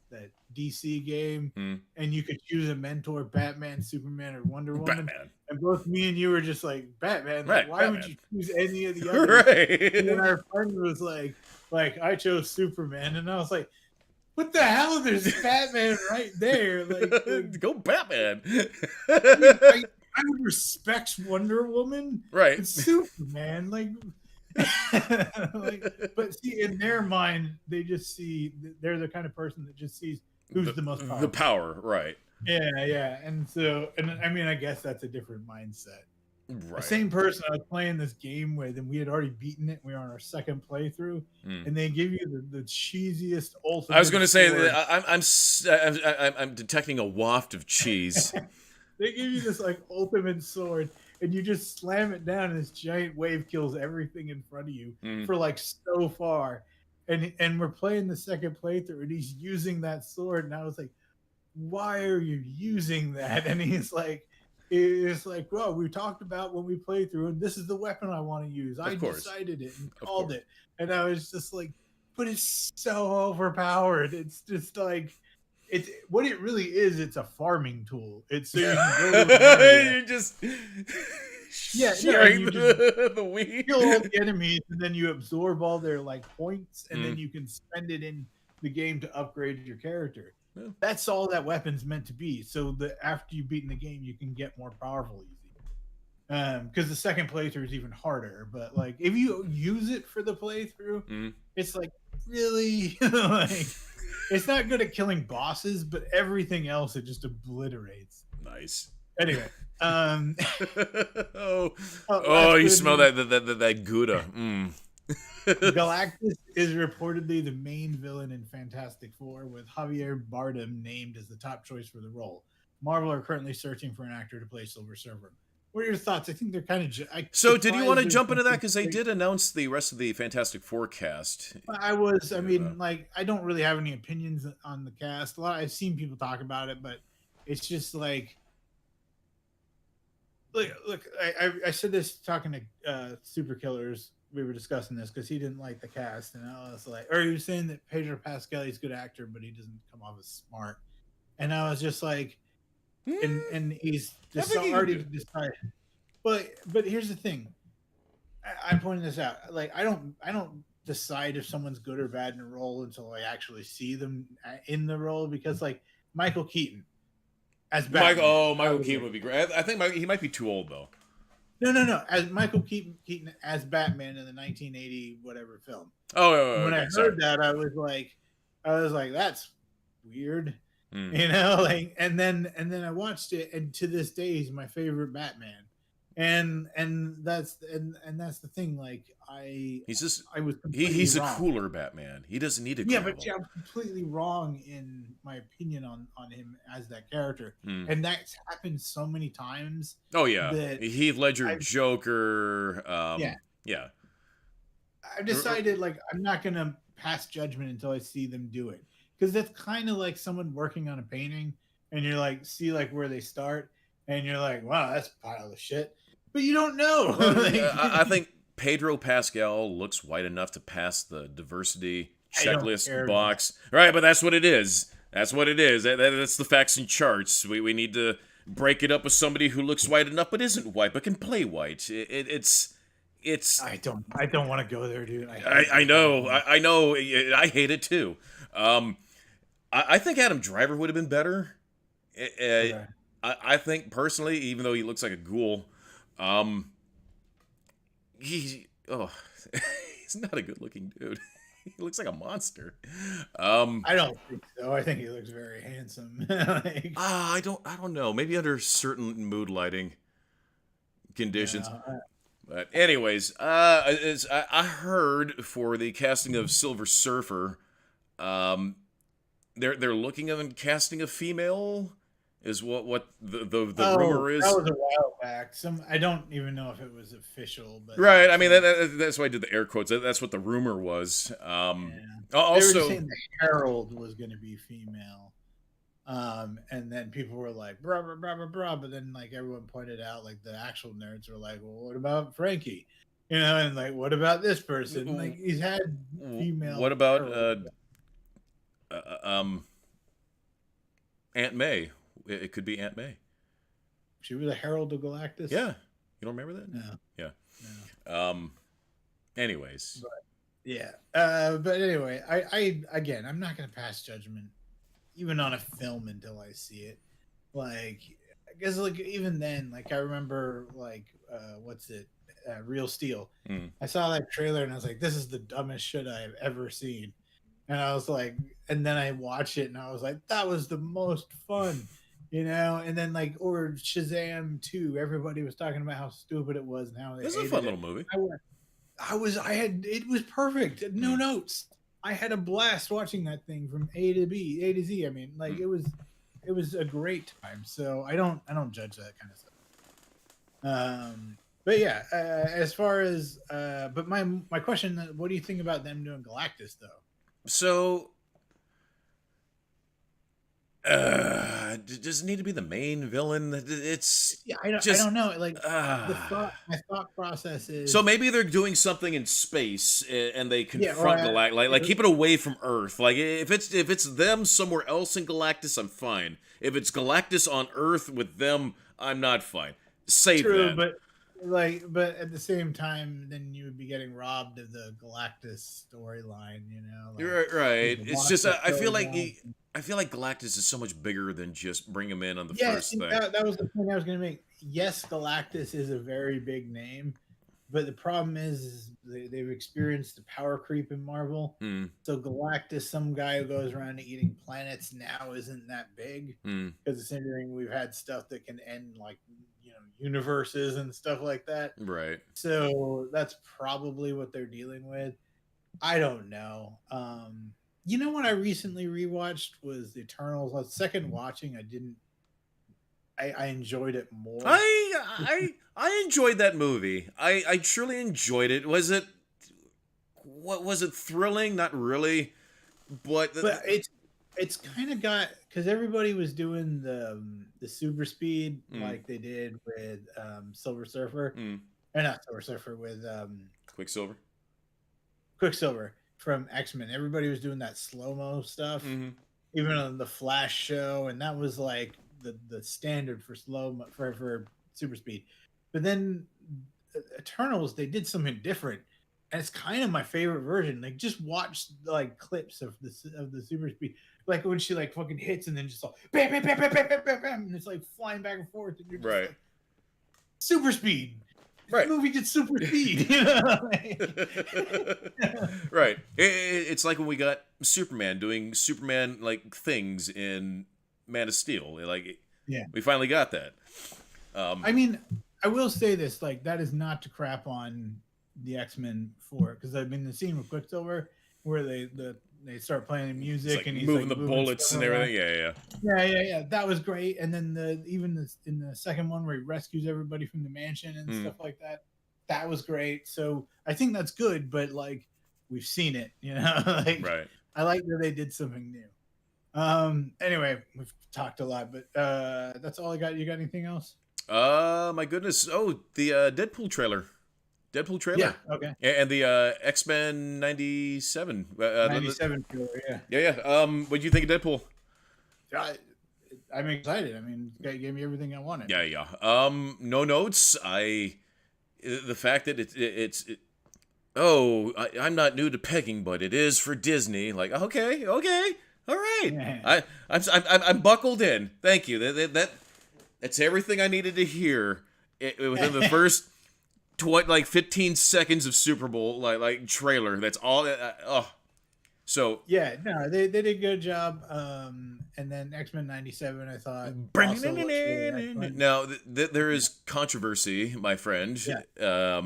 that DC game, and you could choose a mentor, Batman, Superman, or Wonder Woman, and both me and you were just like Batman. Like, why would you choose any of the others? Right. And then our friend was like I chose Superman, and I was like, what the hell? There's Batman right there. Like go Batman. I would respect Wonder Woman, right? And Superman, but see, in their mind, they just see they're the kind of person that just sees who's the most powerful. The power, right? Yeah, and I mean, I guess that's a different mindset. Right. The same person I was playing this game with, and we had already beaten it. We were on our second playthrough, and they give you the cheesiest ultimate. I was going to say that I'm detecting a waft of cheese. They give you this like ultimate sword, and you just slam it down, and this giant wave kills everything in front of you for like so far. And we're playing the second playthrough, and he's using that sword, and I was like, "Why are you using that?" And he's like. It's like, well, we talked about when we played through, and this is the weapon I want to use. I decided it and called it. And I was just like, but it's so overpowered. It's just like, it's what it really is. It's a farming tool. It's so you can go to you just you just the weed. kill all the enemies, and then you absorb all their like points, and then you can spend it in the game to upgrade your character. Yeah. That's all that weapon's meant to be. So after you've beaten the game, you can get more powerful easy. Because the second playthrough is even harder. But like if you use it for the playthrough, it's like really like it's not good at killing bosses, but everything else it just obliterates. Nice. Anyway, you smell that Gouda. Galactus is reportedly the main villain in Fantastic Four, with Javier Bardem named as the top choice for the role. Marvel are currently searching for an actor to play Silver Surfer. What are your thoughts? I think they're kind of. So, did you want to jump into that? Because they did announce the rest of the Fantastic Four cast. I mean, like, I don't really have any opinions on the cast. I've seen people talk about it, but it's just like. Look, I said this talking to Super Killers. We were discussing this because he didn't like the cast, and I was like, or he was saying that Pedro Pascal is a good actor, but he doesn't come off as smart. And I was just like, and he's just already decided. But here's the thing, I'm pointing this out. Like, I don't decide if someone's good or bad in a role until I actually see them in the role, because like Michael Keaton as Batman. Michael Keaton would be great. I think he might be too old though. No. As Michael Keaton as Batman in the 1980 whatever film. When I heard that, I was like, that's weird, you know. Like, and then I watched it, and to this day, he's my favorite Batman. And that's the thing. Like, he's a cooler Batman. He doesn't need a but I'm completely wrong in my opinion on him as that character, and that's happened so many times. Oh yeah, Heath Ledger, Joker. Yeah. I've decided like I'm not gonna pass judgment until I see them do it, because that's kind of like someone working on a painting, and you're like see like where they start, and you're like, wow, that's a pile of shit, but you don't know. Well, Like, I think Pedro Pascal looks white enough to pass the diversity I don't checklist care about that. box. Right, but that's what it is. That's what it is. That's the facts and charts. We need to break it up with somebody who looks white enough but isn't white but can play white. It's. I don't want to go there, dude. I know. I know. I hate it too. I think Adam Driver would have been better. Okay. I think personally, even though he looks like a ghoul, he he's not a good looking dude. He looks like a monster. I don't think so. I think he looks very handsome. Like, I don't know. Maybe under certain mood lighting conditions. yeah, But anyways, I heard for the casting of Silver Surfer, they're looking at casting a female. Is what the rumor is. That was a while back. I don't even know if it was official, but Right. I mean, that's why I did the air quotes. That's what the rumor was. yeah. They were Also, saying the Herald was going to be female, and then people were like, "Blah blah blah blah blah," but then like everyone pointed out, like the actual nerds were like, "Well, what about Frankie?" You know, and like, "What about this person?" Like he's had female. what about Herald. Aunt May? It could be Aunt May. She was a Herald of Galactus. Yeah, you don't remember that? No. Yeah. No. Anyways, Yeah. But anyway, I again, I'm not gonna pass judgment even on a film until I see it. Like, I guess like even then, like I remember like what's it, Real Steel. I saw that trailer and I was like, this is the dumbest shit I have ever seen. And I was like, and then I watched it and I was like, that was the most fun, you know. And then like or Shazam 2, everybody was talking about how stupid it was and how they this is a hated fun it. little movie. It was perfect. No notes. I had a blast watching that thing from A to Z. I mean, like it was a great time. So I don't judge that kind of stuff. But yeah, as far as but my question, what do you think about them doing Galactus though? So, does it need to be the main villain? It's Yeah, I just don't know. Like my thought process is so maybe they're doing something in space and they confront or, Galactus, like keep it away from Earth. Like if it's them somewhere else in Galactus, I'm fine. If it's Galactus on Earth with them, I'm not fine. Save true, that. but at the same time, then you would be getting robbed of the Galactus storyline. You know, like, Right. the It's just monster I feel like storyline. I feel like Galactus is so much bigger than just bring him in on the Yeah, first see, thing. that was the point I was going to make. Yes, Galactus is a very big name, but the problem is they've experienced the power creep in Marvel. Hmm. So Galactus, some guy who goes around eating planets now, isn't that big because considering we've had stuff that can end like universes and stuff like that. Right. So that's probably what they're dealing with. I don't know. You know what I recently rewatched was the Eternals. On second watching, I didn't. I enjoyed it more. I enjoyed that movie. I truly enjoyed it. What was it thrilling? Not really, but It's kind of got because everybody was doing the super speed like they did with Silver Surfer, or not Silver Surfer with Quicksilver. Quicksilver from X-Men. Everybody was doing that slow-mo stuff, even on the Flash show, and that was like the standard for slow for super speed. But then Eternals, they did something different, and it's kind of my favorite version. Like just watch like clips of the super speed, like when she like fucking hits and then just like bam bam bam bam bam bam bam, bam and it's like flying back and forth, and you're just Right. like, super speed. Right. The movie did super speed. You know? Right. It's like when we got Superman doing Superman like things in Man of Steel. Like, yeah, we finally got that. I mean, I will say this: like, that is not to crap on the X-Men for it, because I mean the scene with Quicksilver where they start playing the music like and he's moving like the bullets and everything. Yeah. That was great. And then in the second one where he rescues everybody from the mansion and stuff like that that was great. So I think that's good, but like we've seen it, like Right. I like that they did something new. Anyway, we've talked a lot, but that's all I got. You got anything else? My goodness. Oh, the Deadpool trailer. Yeah, okay. And the X-Men 97. 97 trailer, yeah. Yeah. What do you think of Deadpool? I'm excited. I mean, it gave me everything I wanted. Yeah. No notes. The fact that I'm not new to pegging, but it is for Disney. Like, okay, all right. Yeah. I'm buckled in. Thank you. That's everything I needed to hear within the first 15 seconds of Super Bowl like trailer. That's all. So yeah, no, they did a good job. And then X-Men 97, I thought. Also looks really now there is controversy, my friend. Yeah.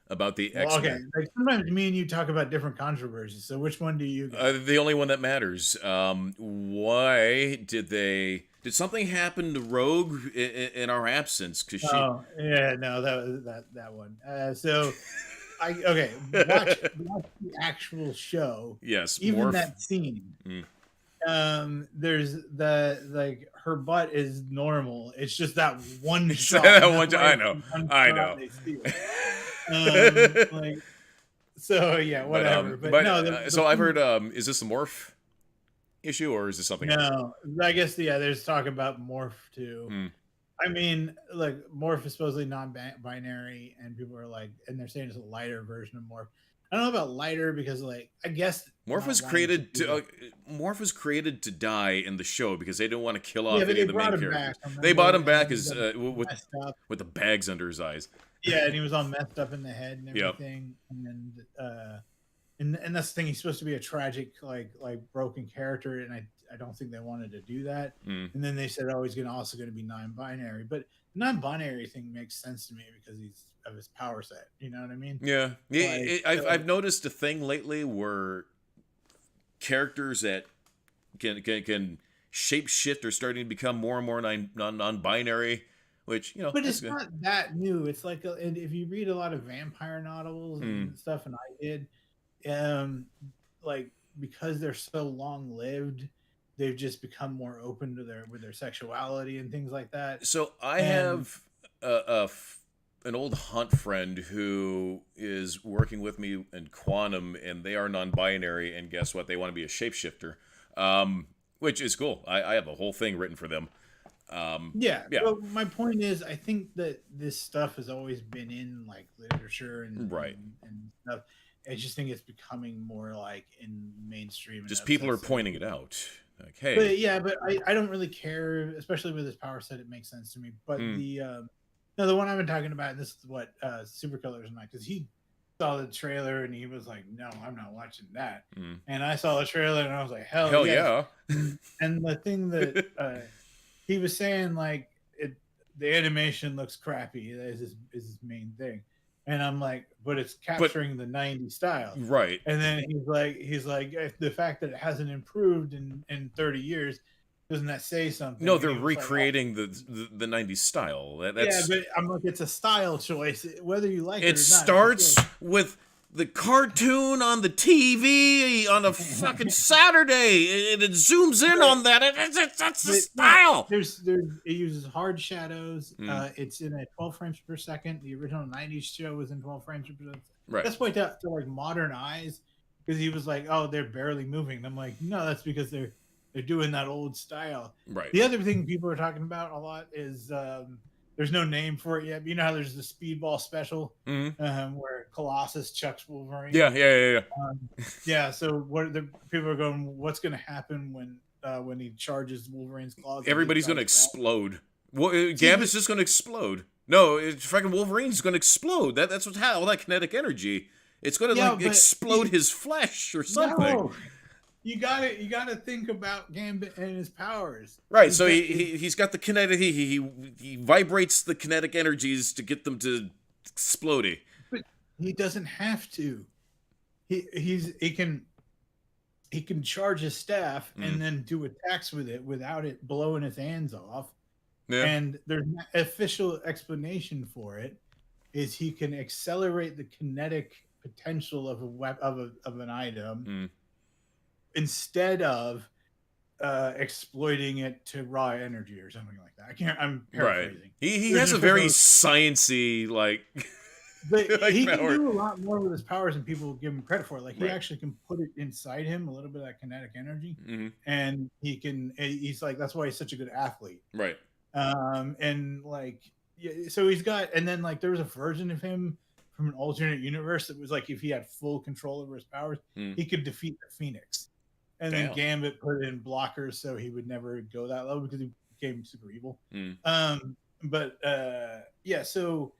About the Well, X-Men. okay, like sometimes me and you talk about different controversies. So which one do you get? The only one that matters. Why did something happen to Rogue in our absence? Because she. Oh yeah, no, that was that one. So watch the actual show. Yes, even Morph. that scene. There's the her butt is normal. It's just that one shot. That one. I know. Like, so yeah, whatever. But no. So I've heard. Is this a Morph issue or is this something else? No, I guess there's talk about Morph too. I mean, like Morph is supposedly non-binary, and people are like, and they're saying it's a lighter version of Morph. I don't know about lighter because, like, I guess Morph was created to die in the show because they didn't want to kill off any of the main characters. They brought him back as with the bags under his eyes. Yeah, and he was all messed up in the head and everything. Yep. And that's the thing. He's supposed to be a tragic, like broken character, and I don't think they wanted to do that. And then they said, oh, he's also going to be non-binary. But the non-binary thing makes sense to me because he's of his power set. You know what I mean? Yeah. I've noticed a thing lately where characters that can shapeshift are starting to become more and more non-binary. Which, but it's not that new. It's like, and if you read a lot of vampire novels and stuff, and I did, like because they're so long lived, they've just become more open to their sexuality and things like that. So I have an old hunt friend who is working with me in Quantum, and they are non-binary, and guess what? They want to be a shapeshifter, which is cool. I have a whole thing written for them. Yeah. Well, my point is, I think that this stuff has always been in like literature and stuff. I just think it's becoming more like in mainstream. Just people are pointing it out. Like, hey. But I don't really care, especially with his power set. It makes sense to me. But the one I've been talking about, and this is what Super Killer's not, because he saw the trailer and he was like, no, I'm not watching that. And I saw the trailer and I was like, hell yeah. And the thing that he was saying, like, the animation looks crappy is his main thing. And I'm like, but it's capturing the 90s style. Right. And then he's like, the fact that it hasn't improved in 30 years, doesn't that say something? No, they're recreating the 90s style. That's... Yeah, but I'm like, it's a style choice, whether you like it or not. It starts with the cartoon on the TV on a fucking Saturday, and it zooms in on that. That's the style. It uses hard shadows. It's in at 12 frames per second. The original 90s show was in 12 frames per second. Right. That's why to like modern eyes, because he was like, oh, they're barely moving. And I'm like, no, that's because they're doing that old style. Right. The other thing people are talking about a lot is there's no name for it yet. But you know how there's the Speedball special where Colossus chucks Wolverine. Yeah. So what the people are going? What's going to happen when he charges Wolverine's claws? Everybody's going to explode. Gambit's just going to explode. No, freaking Wolverine's going to explode. That's what's all that kinetic energy. It's going to explode his flesh or something. No. You gotta think about Gambit and his powers. Right, so he's got the kinetic. He vibrates the kinetic energies to get them to explode. But he doesn't have to. He can charge his staff and then do attacks with it without it blowing his hands off. Yeah. And there's an official explanation for it. is he can accelerate the kinetic potential of of an item instead of exploiting it to raw energy or something like that. I'm paraphrasing. Right. He has a very sciencey like. But like he power. can do a lot more with his powers than people give him credit for. Like he Right. actually can put it inside him, a little bit of that kinetic energy, and he's like, that's why he's such a good athlete. Right. And like, yeah, so he's got, and then like there was a version of him from an alternate universe that was like, if he had full control over his powers, he could defeat the Phoenix. And then Gambit put in blockers so he would never go that low because he became super evil. But yeah, so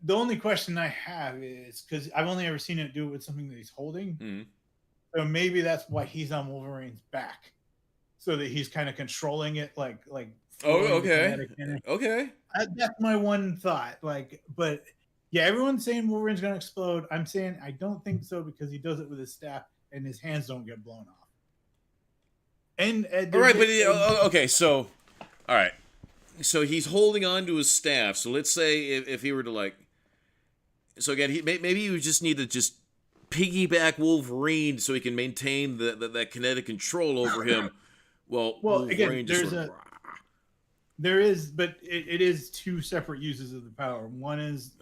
the only question I have is, because I've only ever seen it do it with something that he's holding. So maybe that's why he's on Wolverine's back, so that he's kind of controlling it, like. Oh, okay. Okay. That's my one thought. Like, but yeah, everyone's saying Wolverine's gonna explode. I'm saying I don't think so, because he does it with his staff and his hands don't get blown off. And all right, but okay, so all right. So he's holding on to his staff. So let's say if he were to like, so again, maybe you just need to just piggyback Wolverine so he can maintain that kinetic control over him. Well, again, there is, but it is two separate uses of the power. One is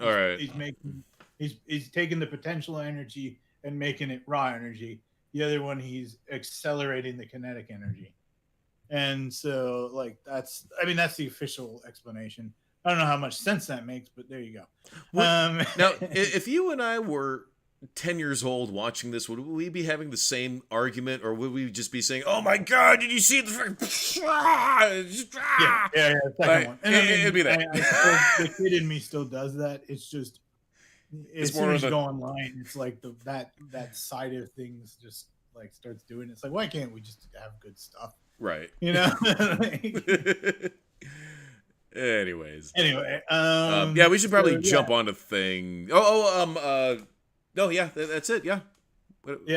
he's taking the potential energy and making it raw energy. The other one, he's accelerating the kinetic energy. And so, like, that's the official explanation. I don't know how much sense that makes, but there you go. Now, if you and I were 10 years old watching this, would we be having the same argument, or would we just be saying, "Oh my God, did you see the?" Yeah. Second one. And it'd be that. The kid in me still does that. It's just as soon as you go online, it's like that side of things just like starts doing it. It's like, why can't we just have good stuff? Right. You know. Anyway. Yeah, we should probably jump on the thing. No, yeah, that's it. Yeah. Let's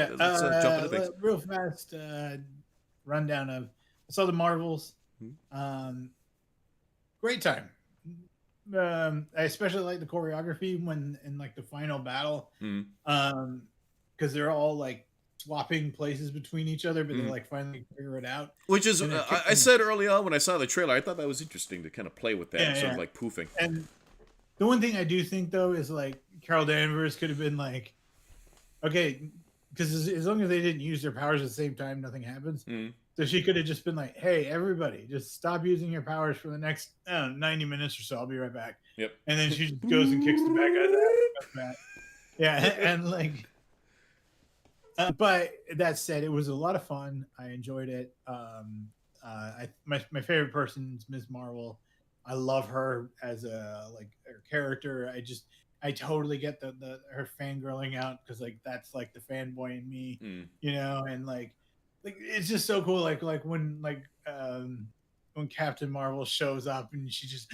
jump into things. Real fast rundown of I saw the Marvels. Great time. I especially like the choreography when in like the final battle, because they're all like swapping places between each other, but they like finally figure it out. Which is, I said early on when I saw the trailer, I thought that was interesting to kind of play with that, sort of like poofing. And the one thing I do think though is like Carol Danvers could have been like, okay, because as long as they didn't use their powers at the same time, nothing happens. So she could have just been like, hey, everybody, just stop using your powers for the next 90 minutes or so. I'll be right back. Yep. And then she just goes and kicks the bad guys out. Yeah, and like, but that said, it was a lot of fun. I enjoyed it. My favorite person is Ms. Marvel. I love her as a her character. I totally get her fangirling out, because like that's like the fanboy in me, you know, and like it's just so cool. Like when Captain Marvel shows up and she just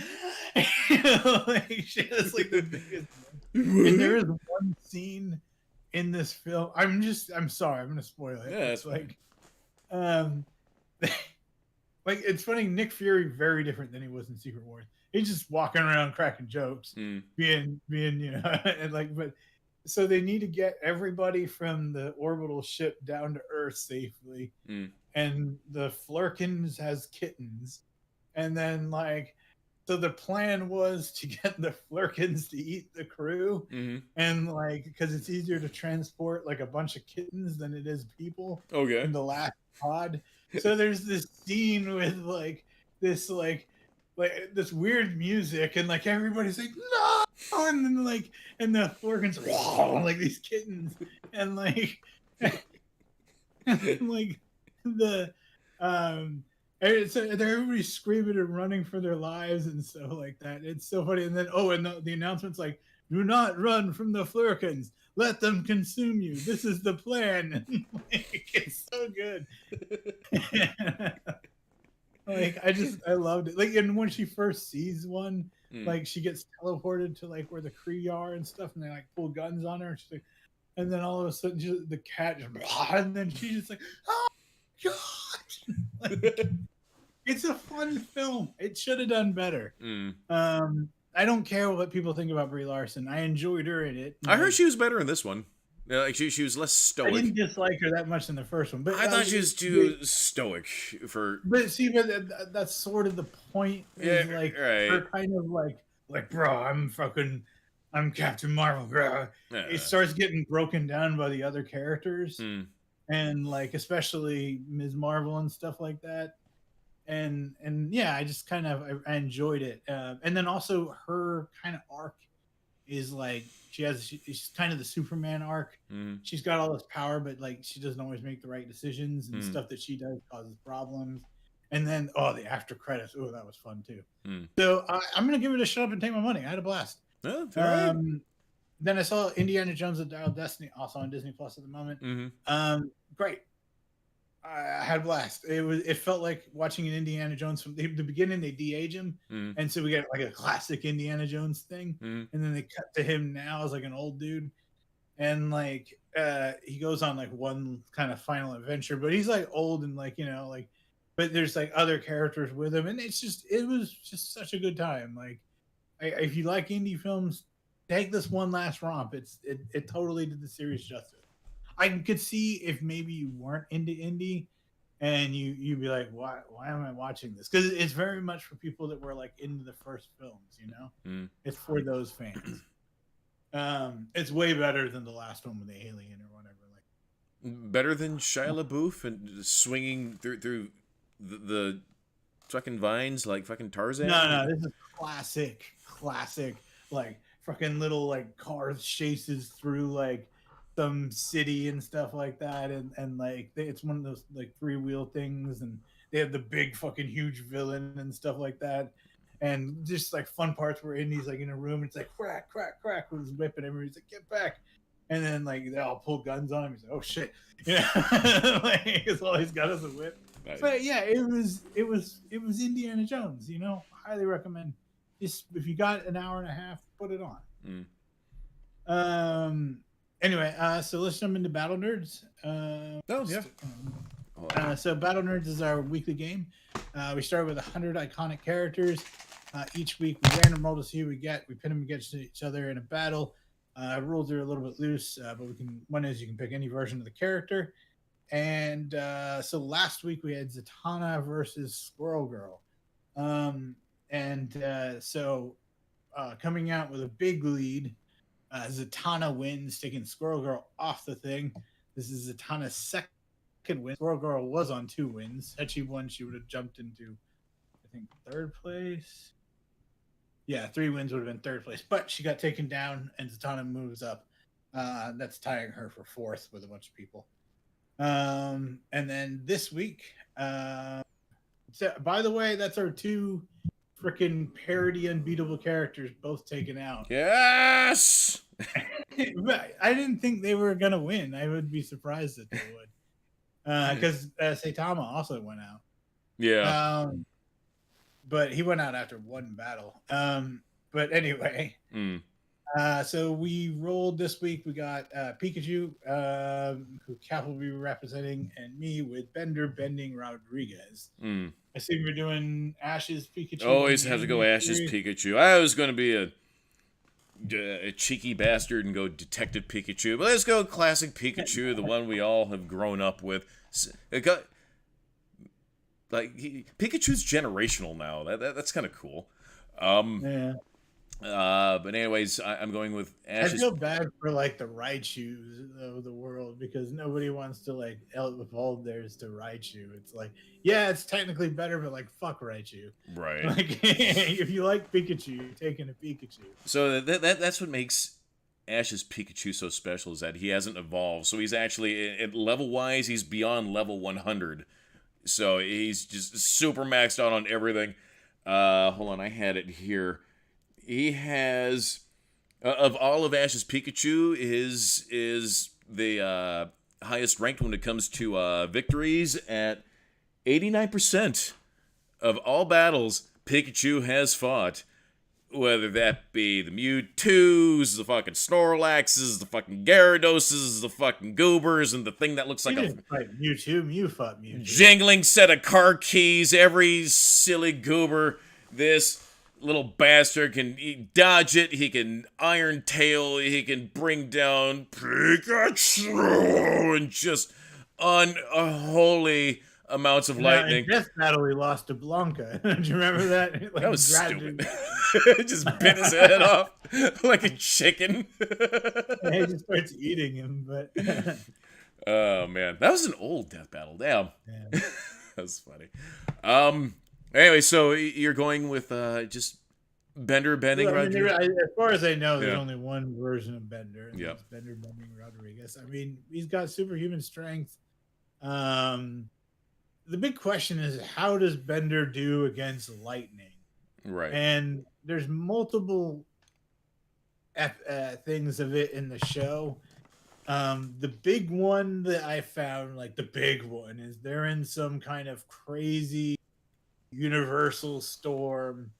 like she has like the biggest. And there is one scene in this film. I'm sorry, I'm gonna spoil it. Yeah, it's like like it's funny. Nick Fury very different than he was in Secret Wars. He's just walking around cracking jokes, being you know, and like, but so they need to get everybody from the orbital ship down to Earth safely, and the Flurkins has kittens, and then like, so the plan was to get the Flurkins to eat the crew, and like, because it's easier to transport like a bunch of kittens than it is people. Okay. In the last pod, so there's this scene with like this weird music, and like everybody's like no, and then like, and the Flurkins like these kittens, and like and like the and so everybody's screaming and running for their lives, and so like that, it's so funny. And then the announcement's like, do not run from the Flurkins, let them consume you, this is the plan. Like, it's so good. Like I loved it. Like, and when she first sees one, like she gets teleported to like where the Kree are and stuff, and they like pull guns on her. And she's like, and then all of a sudden the cat just, and then she's just like, oh God! Like, it's a fun film. It should have done better. I don't care what people think about Brie Larson. I enjoyed her in it. I heard she was better in this one. Like she was less I stoic. didn't dislike her that much in the first one, but I thought she was too stoic for. But see, that's sort of the point. Is like her kind of like, bro, I'm Captain Marvel, bro. Yeah. It starts getting broken down by the other characters, and like especially Ms. Marvel and stuff like that. And yeah, I just kind of I enjoyed it, and then also her kind of arc is like she's kind of the Superman arc. She's got all this power, but like she doesn't always make the right decisions, and stuff that she does causes problems. And then the after credits, that was fun too. So I'm gonna give it a shut up and take my money. I had a blast. Right. Then I saw Indiana Jones and Dial of Destiny, also on Disney Plus at the moment. Great. I had a blast. It felt like watching an Indiana Jones from the beginning. They de-age him, and so we get like a classic Indiana Jones thing, and then they cut to him now as like an old dude, and like he goes on like one kind of final adventure, but he's like old and like but there's like other characters with him, and it was just such a good time. Like if you like indie films, take this one last romp. It totally did the series justice. I could see if maybe you weren't into indie and you'd be like, why am I watching this? Because it's very much for people that were like into the first films, It's for those fans. It's way better than the last one with the alien or whatever. Like better than Shia LaBeouf and swinging through the fucking vines like fucking Tarzan. No, this is classic, like fucking little like car chases through like some city and stuff like that, and like it's one of those like 3-wheel things, and they have the big fucking huge villain and stuff like that, and just like fun parts where Indy's like in a room, it's like crack with his whip, and everybody's like get back, and then like they all pull guns on him. He's like, oh shit, like because all he's got is a whip. Right. But yeah, it was Indiana Jones. Highly recommend. Just if you got an hour and a half, put it on. Anyway, so let's jump into Battle Nerds. So Battle Nerds is our weekly game. We start with 100 iconic characters. Each week, we random roll to see who we get. We pit them against each other in a battle. Rules are a little bit loose, but you can pick any version of the character. And so last week we had Zatanna versus Squirrel Girl. So coming out with a big lead, Zatanna wins, taking Squirrel Girl off the thing. This is Zatanna's second win. Squirrel Girl was on 2 wins. Had she won, she would have jumped into, I think, 3rd place. Yeah, 3 wins would have been 3rd place. But she got taken down, and Zatanna moves up. That's tying her for 4th with a bunch of people. And then this week, so, by the way, that's our 2 freaking parody unbeatable characters both taken out. Yes. But I didn't think they were gonna win. I would be surprised that they would, because Saitama also went out. Yeah. But he went out after 1 battle. But anyway. So we rolled this week. We got Pikachu, who Cap will be representing, and me with Bending Rodriguez. I see we're doing Ash's Pikachu. Always have to go Ash's Pikachu. I was going to be a cheeky bastard and go Detective Pikachu, but let's go classic Pikachu, the one we all have grown up with. Pikachu's generational now. That's kind of cool. Yeah. But anyways, I'm going with Ash's. I feel bad for like the Raichus of the world because nobody wants to like evolve theirs to Raichu. It's like, yeah, it's technically better, but like fuck Raichu. Right. Like if you like Pikachu, you're taking a Pikachu. So that's what makes Ash's Pikachu so special, is that he hasn't evolved. So he's actually at level wise, he's beyond level 100. So he's just super maxed out on everything. Hold on, I had it here. He has, of all of Ash's Pikachu, is the highest ranked when it comes to victories at 89% of all battles Pikachu has fought. Whether that be the Mewtwo's, the fucking Snorlax's, the fucking Gyarados', the fucking Goobers, and the thing that looks like Mewtwo Mewtwo. Jingling set of car keys, every silly Goober. This little bastard can dodge it. He can Iron Tail. He can bring down Pikachu and just unholy amounts of lightning. In Death Battle, he lost to Blanca. Do you remember that? Like, that was stupid. Just bit his head off like a chicken. He just starts eating him. But oh man, that was an old Death Battle. Damn, yeah. That's funny. Anyway, so you're going with just Bender bending Rodriguez? As far as I know, there's only one version of Bender. Yeah. Bender bending Rodriguez. I mean, he's got superhuman strength. The big question is, how does Bender do against lightning? Right. And there's multiple things of it in the show. The big one that I found, like the big one, is they're in some kind of crazy universal storm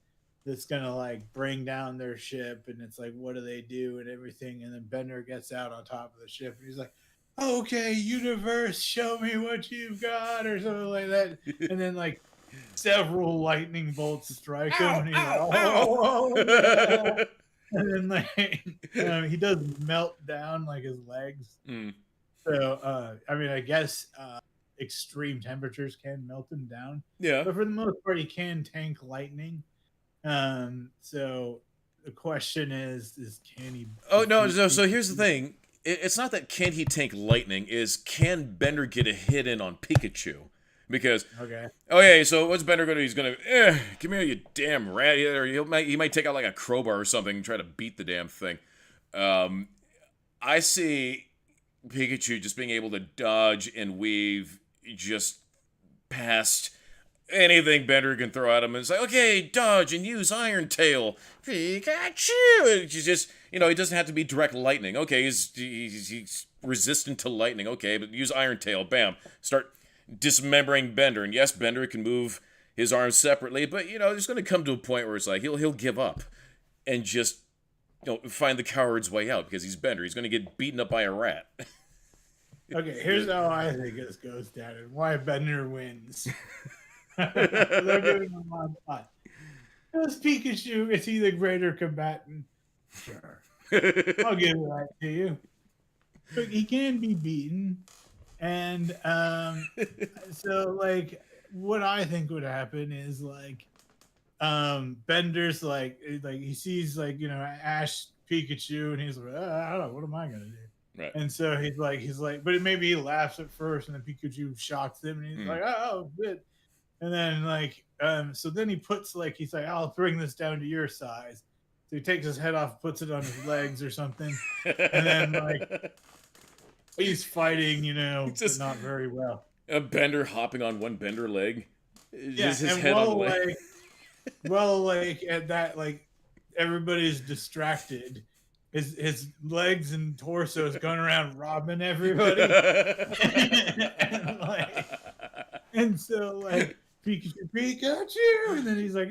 that's gonna like bring down their ship, and it's like, what do they do and everything, and then Bender gets out on top of the ship and he's like, okay, universe, show me what you've got, or something like that. And then like several lightning bolts strike him, and he's like, oh, yeah. And then like he does melt down like his legs. So I mean, I guess extreme temperatures can melt him down. Yeah. But for the most part, he can tank lightning. So the question is can he? Oh no! So here's the thing. It's not that can he tank lightning. Is can Bender get a hit in on Pikachu? Because okay, so what's Bender gonna do? He's gonna come here, you damn rat, or he might take out like a crowbar or something and try to beat the damn thing. I see Pikachu just being able to dodge and weave just past anything Bender can throw at him, and it's like, okay, dodge and use Iron Tail, Pikachu. It's just, he doesn't have to be direct lightning. Okay, he's resistant to lightning. Okay, but use Iron Tail, bam, start dismembering Bender. And yes, Bender can move his arms separately, but there's going to come to a point where it's like he'll give up and just find the coward's way out, because he's Bender. He's going to get beaten up by a rat. Okay, here's how I think this goes down and why Bender wins. They're giving him on pot. Because Pikachu, is he the greater combatant? Sure. I'll give that to you. But he can be beaten. And so like what I think would happen is like Bender's like he sees like Ash Pikachu, and he's like, I don't know, what am I gonna do? Right. And so he's like, but maybe he laughs at first, and then Pikachu shocks him, and he's like, oh, good. And then like so then he puts he's like, I'll bring this down to your size. So he takes his head off, puts it on his legs or something, and then like he's fighting, just, but not very well. A Bender hopping on one Bender leg. Just his head on the leg. Like at that, like everybody's distracted. His legs and torso is going around robbing everybody. and so like Pikachu, and then he's like,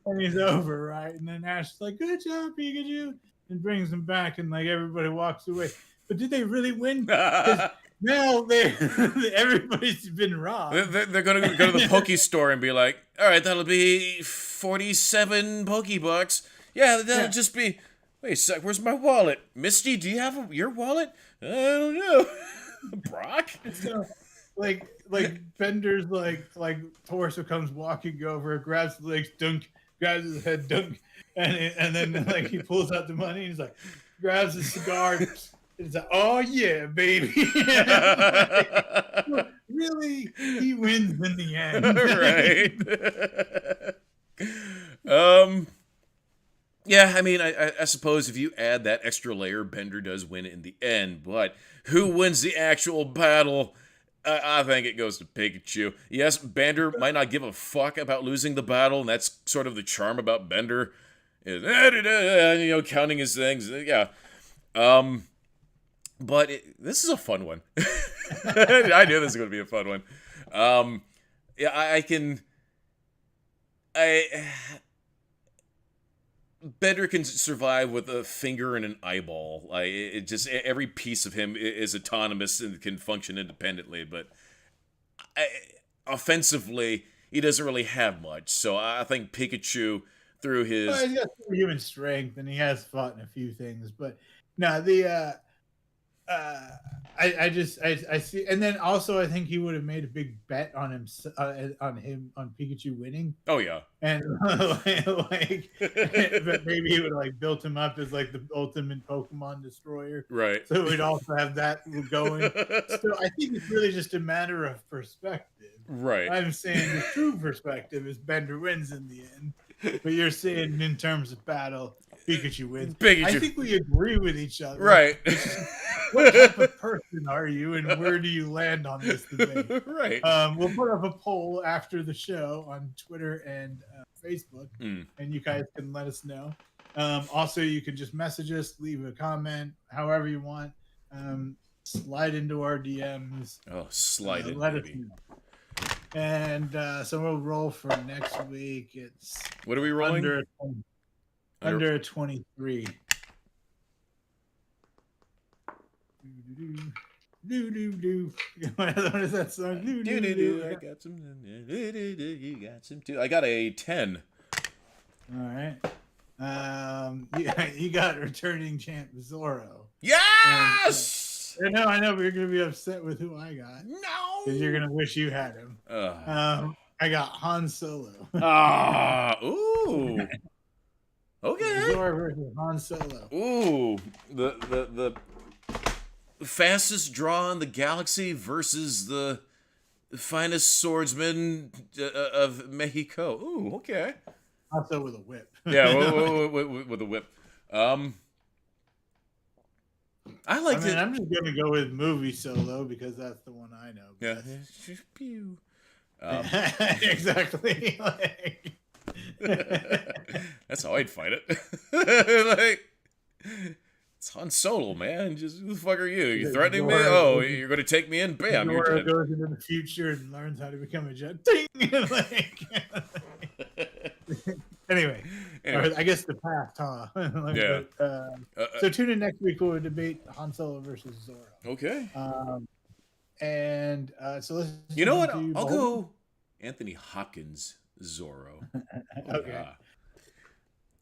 and he's over, right? And then Ash is like, good job, Pikachu, and brings him back, and like everybody walks away. But did they really win? Now everybody's been robbed. They're going to go to the Poke Store and be like, all right, that'll be 47 Pokebucks. Yeah, that'll just be... Wait a sec, where's my wallet? Misty, do you have your wallet? I don't know. Brock? So, like Bender's like torso comes walking over, grabs the legs, dunk, grabs his head, dunk, and then like he pulls out the money, and he's like, grabs his cigar. It's like, oh yeah, baby. Like, really, he wins in the end. Right. Yeah, I mean, I suppose if you add that extra layer, Bender does win in the end. But who wins the actual battle? I think it goes to Pikachu. Yes, Bender might not give a fuck about losing the battle, and that's sort of the charm about Bender. Is, counting his things. Yeah. But this is a fun one. I knew this was going to be a fun one. Yeah, Bender can survive with a finger and an eyeball. Like it just every piece of him is autonomous and can function independently. But offensively, he doesn't really have much. So I think Pikachu through Well, his he's got human strength, and he has fought in a few things, but no, the uh, I see, and then also I think he would have made a big bet on him on Pikachu winning, oh yeah. and like, but maybe he would have like built him up as like the ultimate Pokemon destroyer, Right. so we'd also have that going. So I think it's really just a matter of perspective. Right. I'm saying the true perspective is Bender wins in the end, but you're saying in terms of battle, Pikachu wins. Pikachu. I think we agree with each other. Right. What type of person are you, and where do you land on this debate? Right. We'll put up a poll after the show on Twitter and Facebook, and you guys can let us know. Also, you can just message us, leave a comment, however you want. Slide into our DMs. Oh, slide in, let baby. us know. And so we'll roll for next week. It's what are we rolling? Under 23. Do. What is that song? Do. I got some. You got some too. I got a 10. All right. You got returning champ Zorro. Yes. And, I know, but you're gonna be upset with who I got. No. Because you're gonna wish you had him. I got Han Solo. Ooh. Okay. Zorro versus Han Solo. Ooh. The fastest draw in the galaxy versus the finest swordsman of Mexico. Ooh, okay. Also with a whip. Yeah, with a whip. I like it. I'm just gonna go with movie Solo because that's the one I know. Yeah. Pew. Exactly. That's how I'd fight it. Like, it's Han Solo, man. Just who the fuck are you? You threatening me? Oh, you're going to take me in? Bam! You're dead. Goes into the future and learns how to become a Jedi. Ding! Anyway, I guess the past, huh? Yeah. So tune in next week. We'll debate Han Solo versus Zorro. Okay. And so let's. You know what? I'll go Anthony Hopkins Zorro. Okay. Yeah.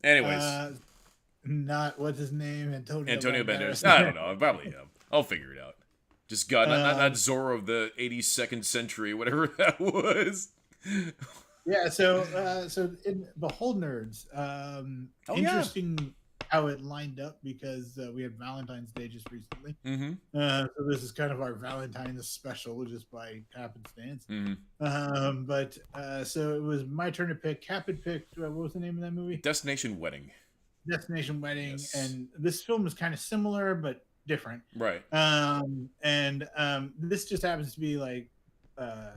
Anyways. Not what's his name? Antonio Banderas. I don't know. Probably him. I'll figure it out. Just God, not Zorro of the 82nd century, whatever that was. Yeah. So in Behold Nerds, interesting how it lined up because we had Valentine's Day just recently. Mm-hmm. So this is kind of our Valentine's special, just by happenstance. Mm-hmm. So it was my turn to pick. Cap had picked. What was the name of that movie? Destination Wedding. Destination Wedding, yes. And this film is kind of similar but different. Right. This just happens to be like, I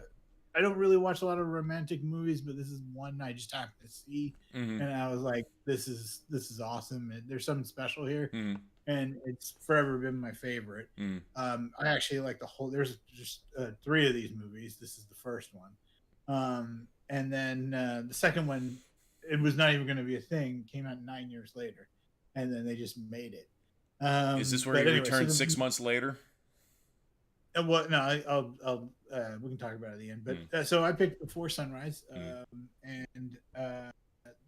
don't really watch a lot of romantic movies, but this is one I just happened to see, and I was like, this is awesome. There's something special here, and it's forever been my favorite. I actually like the whole. There's just 3 of these movies. This is the first one, and then the second one. It was not even going to be a thing. It came out 9 years later, and then they just made it. Is this where you returned 6 months later? Well, no, I'll we can talk about it at the end. But so I picked Before Sunrise, and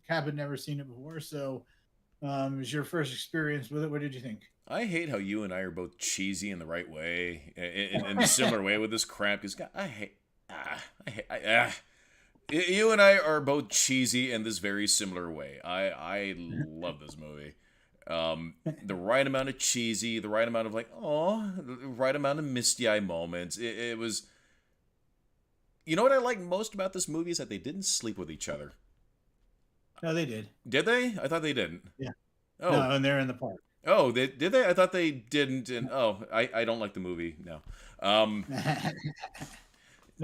Cap had never seen it before, so it was your first experience with it. What did you think? I hate how you and I are both cheesy in the right way, in a similar way with this crap. Because you and I are both cheesy in this very similar way. I love this movie. The right amount of cheesy, the right amount of like, the right amount of misty eye moments. It was. You know what I like most about this movie is that they didn't sleep with each other. No, they did. Did they? I thought they didn't. Yeah. Oh. No, and they're in the park. Oh, did they? I thought they didn't. And I don't like the movie. No. No,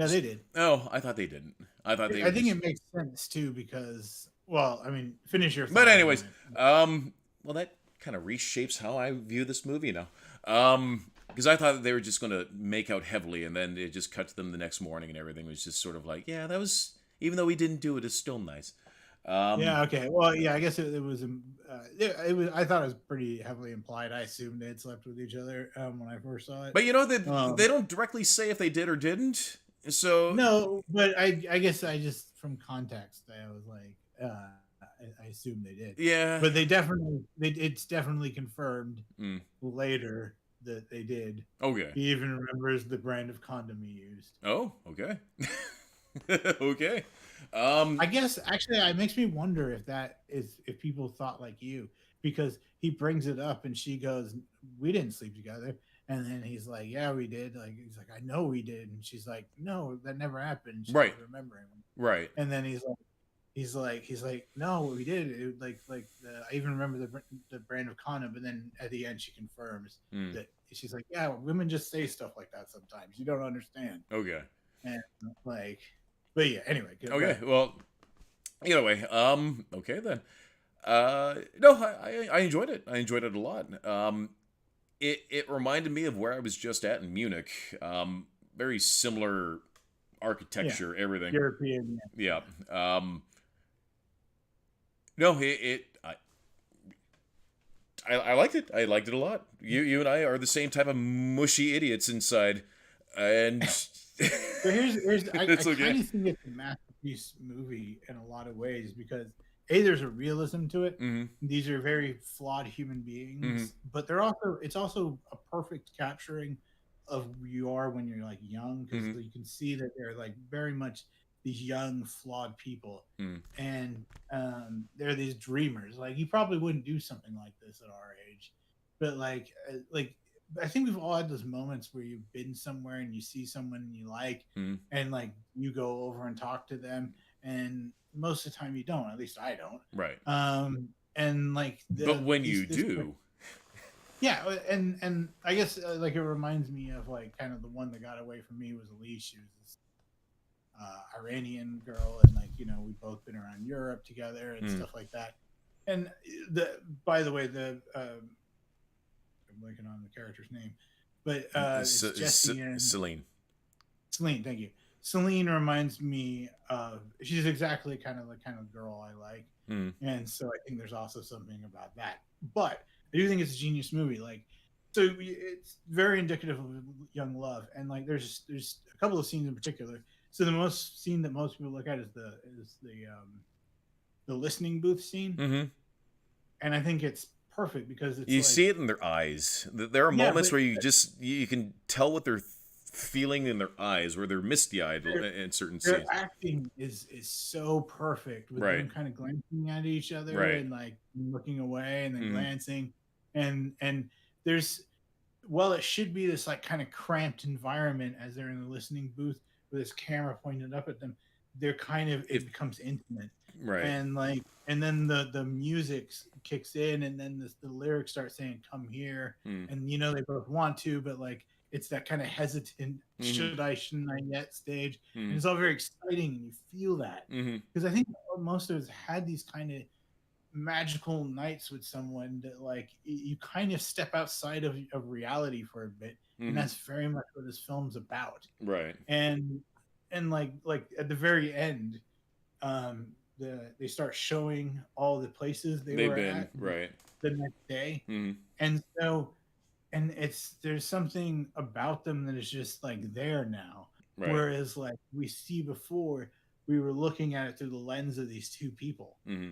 they did. Oh, I thought they didn't. I think it makes sense too because, well, I mean, finish your. But anyways, well, that kind of reshapes how I view this movie now. Because I thought they were just going to make out heavily, and then it just cut to them the next morning, and everything was just sort of like, yeah, that was. Even though we didn't do it, it's still nice. Yeah. Okay. Well, yeah. I guess it was. It was. I thought it was pretty heavily implied. I assumed they had slept with each other when I first saw it. But you know they don't directly say if they did or didn't. So No, but I guess I just from context I was like, I assume they did, yeah. but it's definitely confirmed Mm. later that they did. Okay. He even remembers the brand of condom he used. Oh, okay. Okay. I guess actually it makes me wonder if that is if people thought like you, because he brings it up and she goes, "We didn't sleep together." And then he's like, "Yeah, we did." Like he's like, "I know we did." And she's like, "No, that never happened." She Right. was remembering. Right. And then he's like, "No, we did." I even remember the brand of condom. But then at the end, she confirms Mm. that she's like, "Yeah, women just say stuff like that sometimes. You don't understand." Okay. And like, but yeah. Anyway, go Okay. ahead. Well, either way. Okay then. No, I enjoyed it. I enjoyed it a lot. It reminded me of where I was just at in Munich. Very similar Yeah, architecture, everything. European. Yeah. No, I liked it. I liked it a lot. You and I are the same type of mushy idiots inside, and But here's I it's kind okay. of think it's a masterpiece movie in a lot of ways because a there's a realism to it. Mm-hmm. These are very flawed human Mm-hmm. beings, but they're also it's also a perfect capturing of who you are when you're like young because Mm-hmm. you can see that they're like very much these young flawed people, Mm-hmm. and they're these dreamers. Like you probably wouldn't do something like this at our age, but like I think we've all had those moments where you've been somewhere and you see someone you like, Mm-hmm. and like you go over and talk to them, and most of the time you don't. At least I don't. Right. And like But when these you this do, yeah, and I guess like it reminds me of like kind of the one that got away from me was Elise. She was this Iranian girl, and like we both been around Europe together and mm, stuff like that. And the by the way, the I'm blanking on the character's name, but it's Jesse and Celine. Celine. Thank you. Celine reminds me of she's exactly kind of the kind of girl I like, Mm, and so I think there's also something about that. But I do think it's a genius movie. Like, so it's very indicative of young love, and like there's a couple of scenes in particular. So the most scene that most people look at is the listening booth scene, mm-hmm. and I think it's perfect because it's You see like it in their eyes. There are yeah, moments but where you can tell what they're feeling in their eyes, where they're misty eyed their in certain their scenes. acting is so perfect with Right. them kind of glancing at each other Right. and like looking away and then Mm-hmm. glancing, and there's well it should be this like kind of cramped environment as they're in the listening booth with this camera pointed up at them. They're kind of it If becomes intimate, right. and like and then the music kicks in, and then the lyrics start saying come here, Mm, and they both want to, but like it's that kind of hesitant mm-hmm. shouldn't I yet stage, and Mm, it's all very exciting and you feel that mm-hmm. because I think most of us had these kind of magical nights with someone that like you kind of step outside of reality for a bit, and Mm-hmm. that's very much what this film's about. Right. and and like at the very end, they start showing all the places they They've were been at right. the next day, Mm-hmm. and so and it's there's something about them that is just like there now, Right. whereas like we see before we were looking at it through the lens of these two people, Mm-hmm.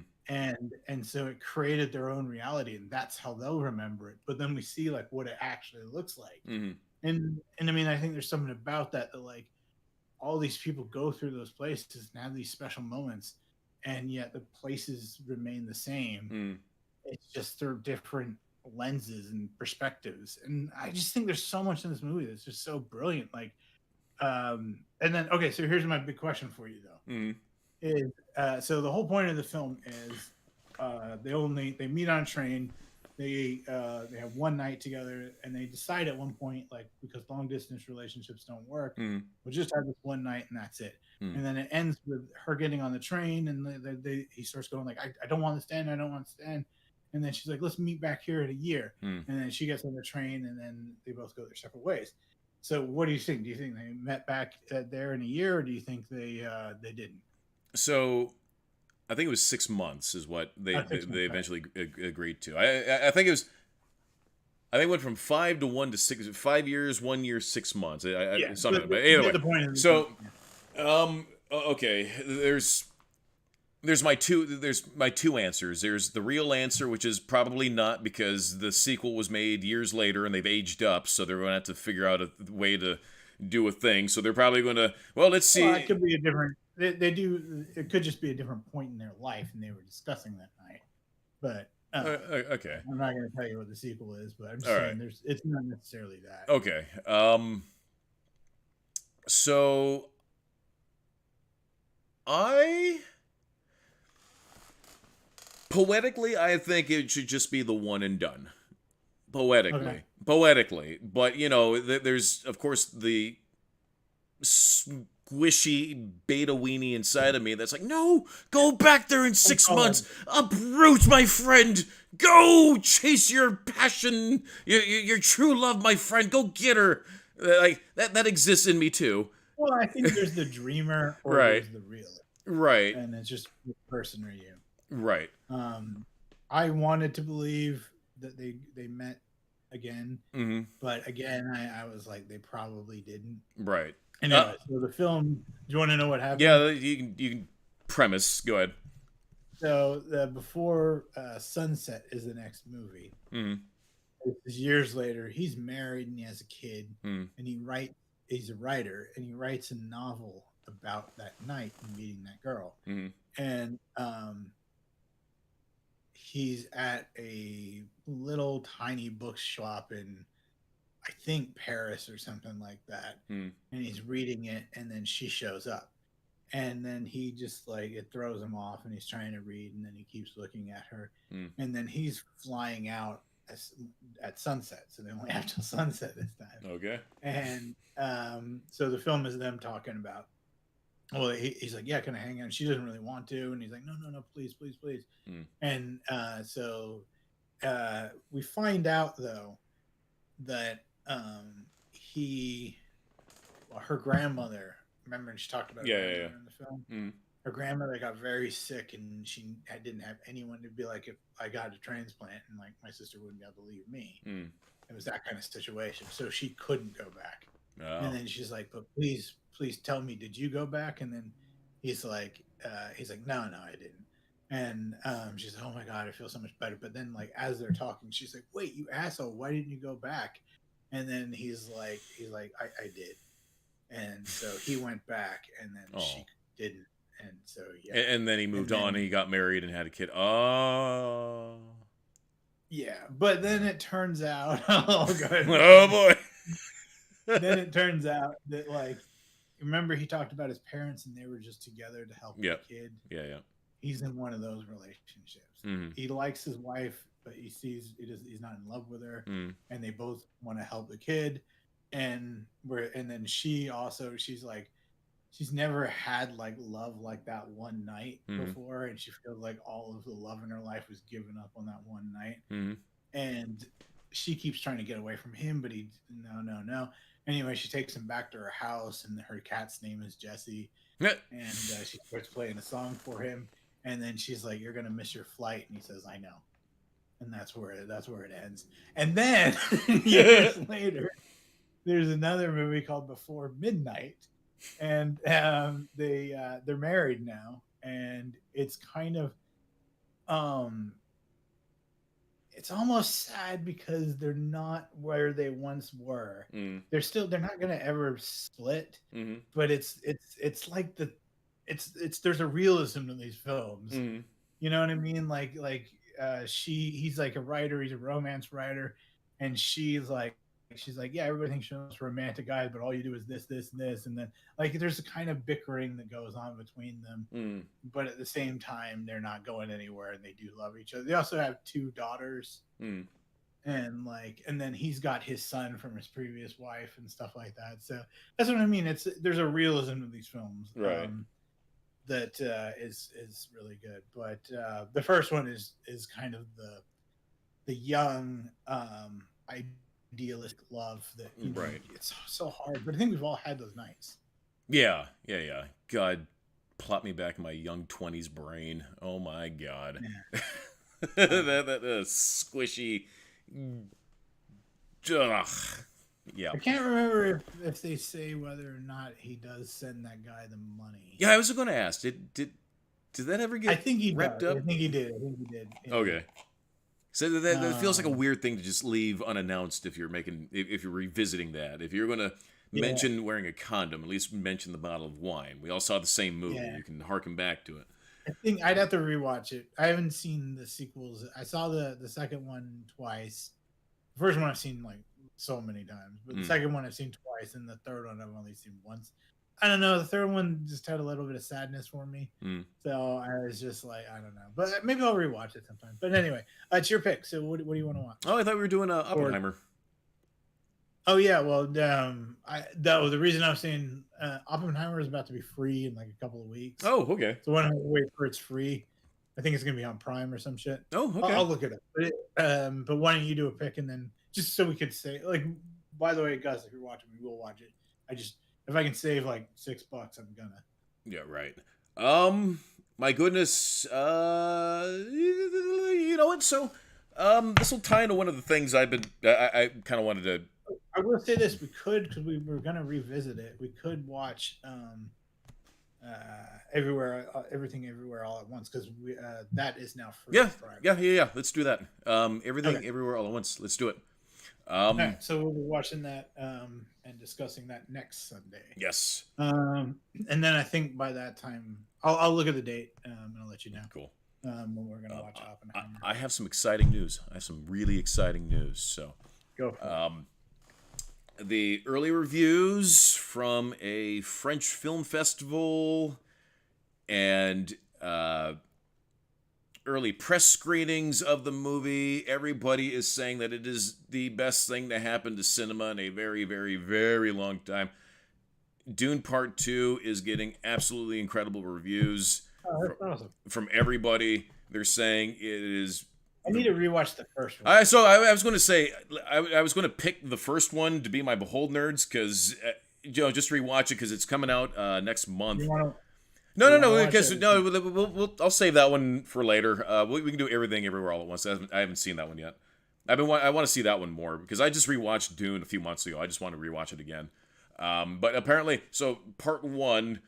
and so it created their own reality, and that's how they'll remember it. But then we see like what it actually looks like, Mm-hmm. and I mean I think there's something about that like all these people go through those places and have these special moments, and yet the places remain the same. Mm. It's just through different lenses and perspectives, and I just think there's so much in this movie that's just so brilliant. Like, and then okay, so here's my big question for you though: Mm-hmm. is so the whole point of the film is they meet on a train, they have one night together, and they decide at one point like because long distance relationships don't work, Mm-hmm. we'll just have this one night and that's it. Mm-hmm. And then it ends with her getting on the train, and he starts going like I don't want to stand, I don't want to stand, and then she's like let's meet back here in a year, Mm. and then she gets on the train, and then they both go their separate ways. So what do you think? Do you think they met back there in a year, or do you think they didn't? So I think it was 6 months is what they Six they months. Right. eventually agreed to. I think it was. I think it went from 5 to 1 to 6, 5 years, 1 year, 6 months. Yeah, Something. But you either get way, the point. so okay, there's my two answers. There's the real answer, which is probably not, because the sequel was made years later and they've aged up, so they're going to have to figure out a way to do a thing. So they're probably going to, well, let's see. Well, it could be a different. They do. It could just be a different point in their life, and they were discussing that night. But Okay, I'm not going to tell you what the sequel is, but I'm just all saying right. it's not necessarily that. Okay. So I poetically, I think it should just be the one and done. Poetically, but there's of course the squishy beta weenie inside of me that's like, no, go back there in 6 months, uproot, my friend, go chase your passion, your true love, my friend, go get her. Like that exists in me too. Well, I think there's the dreamer or Right. there's the realist, Right. and it's just which person are you. Right. I wanted to believe that they met again, Mm-hmm. but again, I was like, they probably didn't. Right. Anyway, so the film. Do you want to know what happened? Yeah, you can premise. Go ahead. So the before Sunset is the next movie. Mm-hmm. It's years later. He's married and he has a kid, Mm-hmm. and he's a writer, and he writes a novel about that night and meeting that girl. Mm-hmm. And he's at a little tiny bookshop in, I think, Paris or something like that. Mm. And he's reading it, and then she shows up. And then he just like, it throws him off, and he's trying to read, and then he keeps looking at her. Mm. And then he's flying out at sunset. So they only have till sunset this time. Okay. And so the film is them talking about, well, he's like, yeah, can I hang out? And she doesn't really want to. And he's like, no, please. Mm. And so we find out, though, that her grandmother, remember she talked about her in the film? Mm. Her grandmother got very sick, and she didn't have anyone to be like, if I got a transplant, and like my sister wouldn't be able to leave me. Mm. It was that kind of situation. So she couldn't go back. Oh. And then she's like, but please tell me, did you go back? And then he's like, no, I didn't. And she's like, oh my God, I feel so much better. But then like, as they're talking, she's like, wait, you asshole, why didn't you go back? And then he's like, I did. And so he went back, and then she didn't. And so, yeah. And then he moved on, and he got married and had a kid. Oh. Yeah. But then it turns out, oh boy. Then it turns out that, like, remember he talked about his parents and they were just together to help the kid. Yeah. He's in one of those relationships. Mm-hmm. He likes his wife, but he sees he's not in love with her, and they both want to help the kid. And then she's like, she's never had like love like that one night before, and she feels like all of the love in her life was given up on that one night. And she keeps trying to get away from him, but he no. Anyway, she takes him back to her house, and her cat's name is Jessie. And she starts playing a song for him, and then she's like, "You're gonna miss your flight," and he says, "I know." And that's where it ends. And then years later, there's another movie called Before Midnight, and they're married now, and it's kind of it's almost sad because they're not where they once were. They're not gonna ever split, but it's like there's a realism to these films. You know what I mean? He's like a writer, he's a romance writer, and she's like, yeah, everybody thinks you're a romantic guy, but all you do is this, and this, and then like there's a kind of bickering that goes on between them, but at the same time they're not going anywhere, and they do love each other. They also have 2 daughters, and then he's got his son from his previous wife and stuff like that. So that's what I mean. There's a realism to these films, right? That is really good. But the first one is kind of the young idealistic love that it's so hard, but I think we've all had those nights. Yeah. God, plop me back in my young 20s brain. Oh my God. that squishy Ugh. Yeah. I can't remember if they say whether or not he does send that guy the money. Yeah, I was going to ask. Did that ever I get think he wrapped does. up? I think he did. I think he did. Yeah. Okay. So that feels like a Um, weird thing to just leave unannounced if you're revisiting that. If you're going to yeah. mention wearing a condom, at least mention the bottle of wine. We all saw the same movie. Yeah. You can harken back to it. I think I'd have to rewatch it. I haven't seen the sequels. I saw the second one twice. The first one I've seen like so many times, but the second one I've seen twice, and the third one I've only seen once. I don't know. The third one just had a little bit of sadness for me, so I was just like, I don't know. But maybe I'll rewatch it sometime. But anyway, it's your pick. So what do you want to watch? Oh, I thought we were doing Oppenheimer. Oh yeah, well, the reason I was saying Oppenheimer is about to be free in like a couple of weeks. Oh, okay. So when I wait for it's free, I think it's gonna be on Prime or some shit. Oh, okay. I'll look it up. But why don't you do a pick and then just so we could say like, by the way, guys, if you're watching, we will watch it. If I can save like $6, I'm gonna. Yeah, right. My goodness. You know what? So, this will tie into one of the things I kind of wanted to. I will say this: we could, because we were gonna revisit it. We could watch everything everywhere all at once, because we that is now free. Yeah. Let's do that. Everything everywhere all at once. Let's do it. All right, so we'll be watching that and discussing that next Sunday. Yes. And then I think by that time, I'll look at the date and I'll let you know. Cool. When we're gonna watch Oppenheimer. I have some exciting news. I have some really exciting news. So, go for it. The early reviews from a French film festival and early press screenings of the movie, everybody is saying that it is the best thing to happen to cinema in a very, very, very long time. Dune Part 2 is getting absolutely incredible reviews from everybody. They're saying it is... I need to rewatch the first one. I was going to say, I was going to pick the first one to be my Behold Nerds, because, just rewatch it, because it's coming out next month. No, because I'll save that one for later. We can do Everything Everywhere All at Once. I haven't seen that one yet. I want to see that one more, because I just rewatched Dune a few months ago. I just want to rewatch it again. But apparently, so Part 1,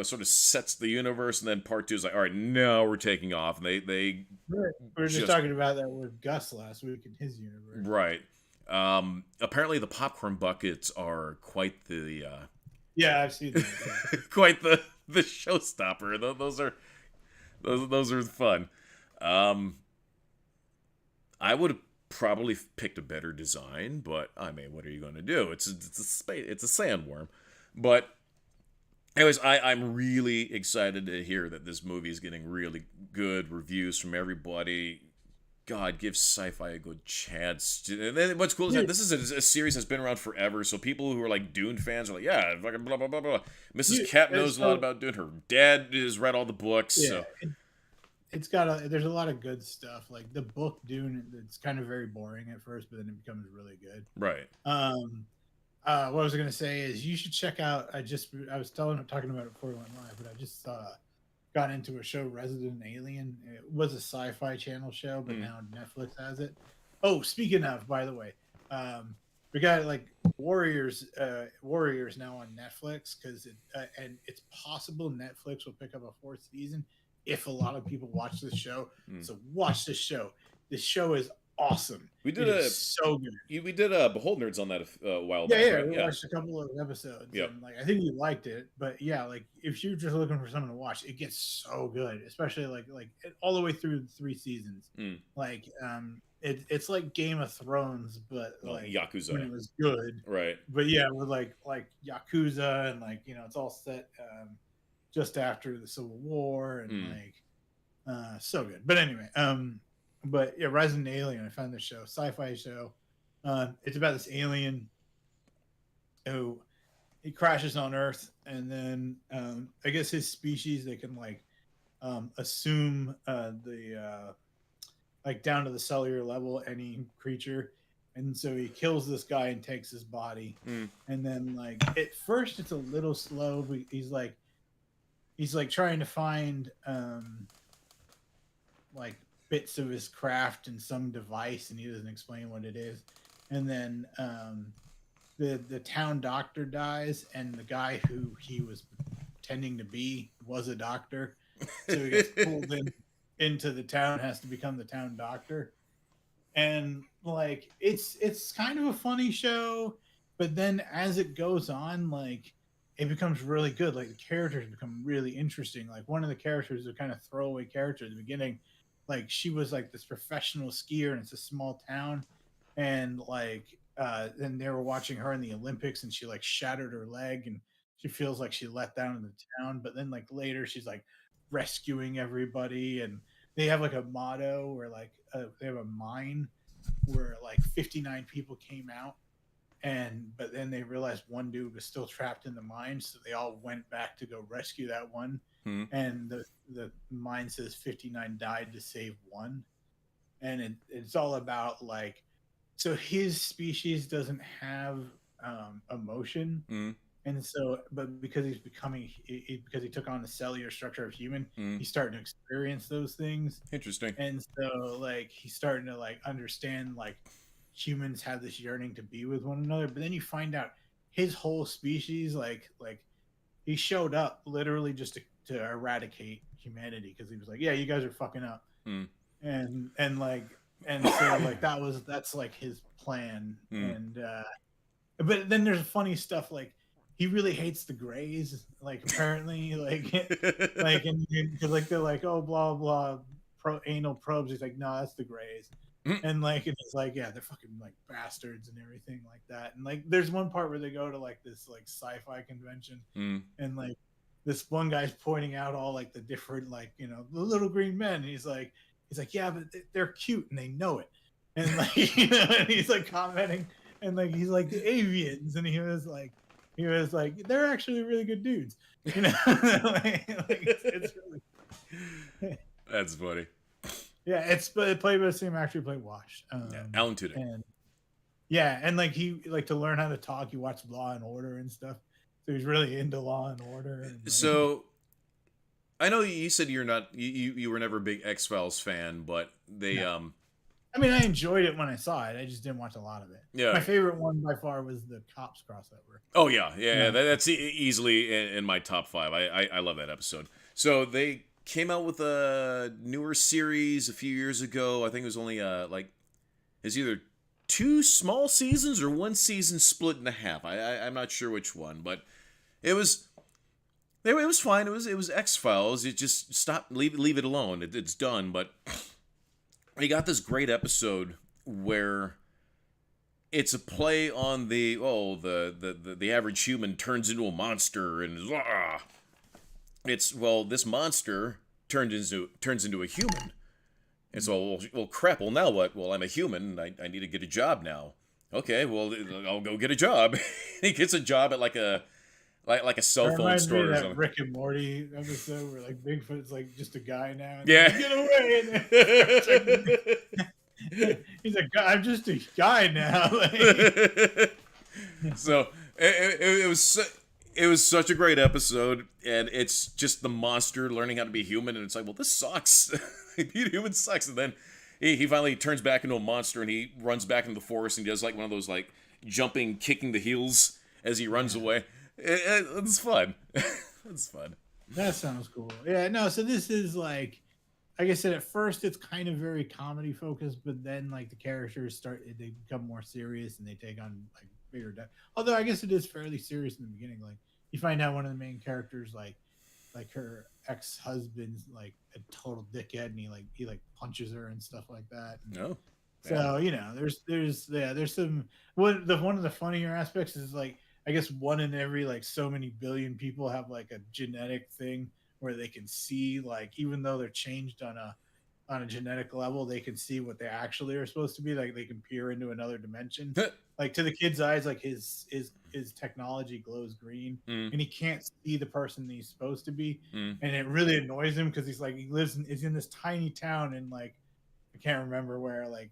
sort of sets the universe, and then Part 2 is like, all right, now we're taking off. And we were just talking about that with Gus last week in his universe. Right. Apparently, the popcorn buckets are quite the... yeah, I've seen that. quite the showstopper. Those are fun. I would have probably picked a better design, but I mean, what are you going to do? It's a sandworm. But anyways, I'm really excited to hear that this movie is getting really good reviews from everybody. God, give sci-fi a good chance. And then what's cool is that this is a series that's been around forever, so people who are like Dune fans are like, yeah, fucking blah, blah, blah, blah. Mrs. Cat knows a lot about Dune. Her dad has read all the books. Yeah, so. There's a lot of good stuff. Like the book Dune, it's kind of very boring at first, but then it becomes really good. Right. What I was going to say is you should check out, I was talking about it before we went live, but I just got into a show, Resident Alien. It was a Sci-Fi Channel show, but now Netflix has it. Oh, speaking of, by the way, we got like Warriors now on Netflix, because and it's possible Netflix will pick up a fourth season if a lot of people watch this show. So watch this show. This show is awesome. We did so good. We did Behold Nerds on that a while back. Yeah, right? We watched a couple of episodes. Yep. And, I think you liked it, but yeah, if you're just looking for something to watch, it gets so good, especially like all the way through 3 seasons. It's like Game of Thrones, but Yakuza. When it was good, right? But yeah, with like Yakuza, and it's all set just after the Civil War, and so good. But anyway, but yeah, Resident Alien, I found this show, sci-fi show. It's about this alien who he crashes on Earth, and then I guess his species, they can assume the down to the cellular level any creature, and so he kills this guy and takes his body. And then at first it's a little slow, but he's trying to find bits of his craft in some device, and he doesn't explain what it is. and then the town doctor dies, and the guy who he was pretending to be was a doctor, so he gets pulled into the town, has to become the town doctor. And like it's kind of a funny show, but then as it goes on, like it becomes really good. Like the characters become really interesting. Like one of the characters is a kind of throwaway character at the beginning. Like she was like this professional skier, and it's a small town, and like then they were watching her in the Olympics, and she like shattered her leg, and she feels like she let down in the town. But then like later she's like rescuing everybody, and they have like a motto where like they have a mine where like 59 people came out, and but then they realized one dude was still trapped in the mine, so they all went back to go rescue that one. And the mine says 59 died to save one. And it's all about like, so his species doesn't have emotion. And so, but because he's becoming, because he took on the cellular structure of human, he's starting to experience those things. Interesting. And so, like, he's starting to like understand like humans have this yearning to be with one another. But then you find out his whole species, like he showed up literally just to eradicate humanity, because he was like, yeah, you guys are fucking up, and like, and so like that's like his plan. And but then there's funny stuff like he really hates the Greys, like apparently, like and because like they're like, oh, blah blah anal probes. He's like, no, that's the Greys. And like it's like, yeah, they're fucking like bastards and everything like that. And like there's one part where they go to like this like sci-fi convention, and like this one guy's pointing out all like the different, like, you know, the little green men, and he's like, yeah, but they're cute and they know it. And like, you know, and he's like commenting, and like he's like the avians, and he was like they're actually really good dudes, you know. It's really That's funny. yeah, it's played by the same actor who played Wash. Yeah, Alan Tudyk. And yeah, and like he like to learn how to talk, he watched Law and Order and stuff, so he's really into Law and Order. And, like, so I know you said you're not you were never a big X-Files fan, but they no. I mean, I enjoyed it when I saw it. I just didn't watch a lot of it. Yeah. My favorite one by far was the Cops crossover. Oh yeah. That's easily in my top 5. I love that episode. So they came out with a newer series a few years ago. I think it was only like it's either 2 small seasons or 1 season split in half. I'm not sure which one, but it was fine. It was X-Files. It just stopped, leave it alone. It's done. But we got this great episode where it's a play on the average human turns into a monster, and it's, well, this monster turns into a human. And so, well, crap, well, now what? Well, I'm a human, and I need to get a job now. Okay, well, I'll go get a job. He gets a job at like a cell phone store or something. Rick and Morty episode where like Bigfoot's like just a guy now. Yeah. Like, get away! He's like, I'm just a guy now. So it was such a great episode, and it's just the monster learning how to be human, and it's like, well, this sucks. Being human sucks. And then he finally turns back into a monster, and he runs back into the forest, and he does like one of those like jumping, kicking the heels as he runs away. It's fun. It's fun. That sounds cool. Yeah, no, so this is like I said, at first it's kind of very comedy focused, but then like the characters they become more serious, and they take on like bigger depth. Although I guess it is fairly serious in the beginning. Like you find out one of the main characters, like her ex-husband's like a total dickhead, and he punches her and stuff like that. No. So, you know, there's some one of the funnier aspects is like, I guess one in every like so many billion people have like a genetic thing where they can see, like, even though they're changed on a genetic level, they can see what they actually are supposed to be. Like they can peer into another dimension. Like to the kid's eyes, like his technology glows green, and he can't see the person that he's supposed to be, and it really annoys him because he's in this tiny town in like, I can't remember where, like,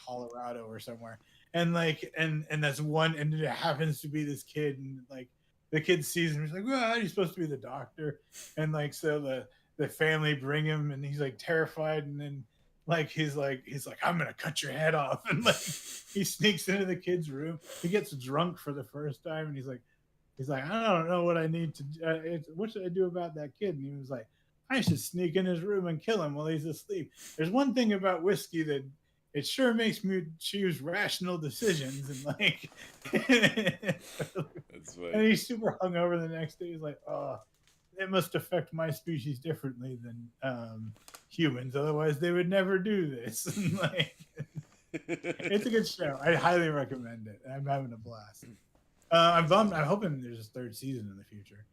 Colorado or somewhere, and like and that's one, and it happens to be this kid, and like the kid sees him, he's like, well, he's supposed to be the doctor, and like so the family bring him, and he's like terrified, and then like he's like I'm gonna cut your head off, and like he sneaks into the kid's room. He gets drunk for the first time, and he's like I don't know what I need to what should I do about that kid? And he was like, I should sneak in his room and kill him while he's asleep. There's one thing about whiskey that it sure makes me choose rational decisions, and like That's funny. and he's super hungover the next day. He's like, oh, it must affect my species differently than humans, otherwise they would never do this. And like, it's a good show. I highly recommend it. I'm having a blast. I'm bummed. I'm hoping there's a third season in the future.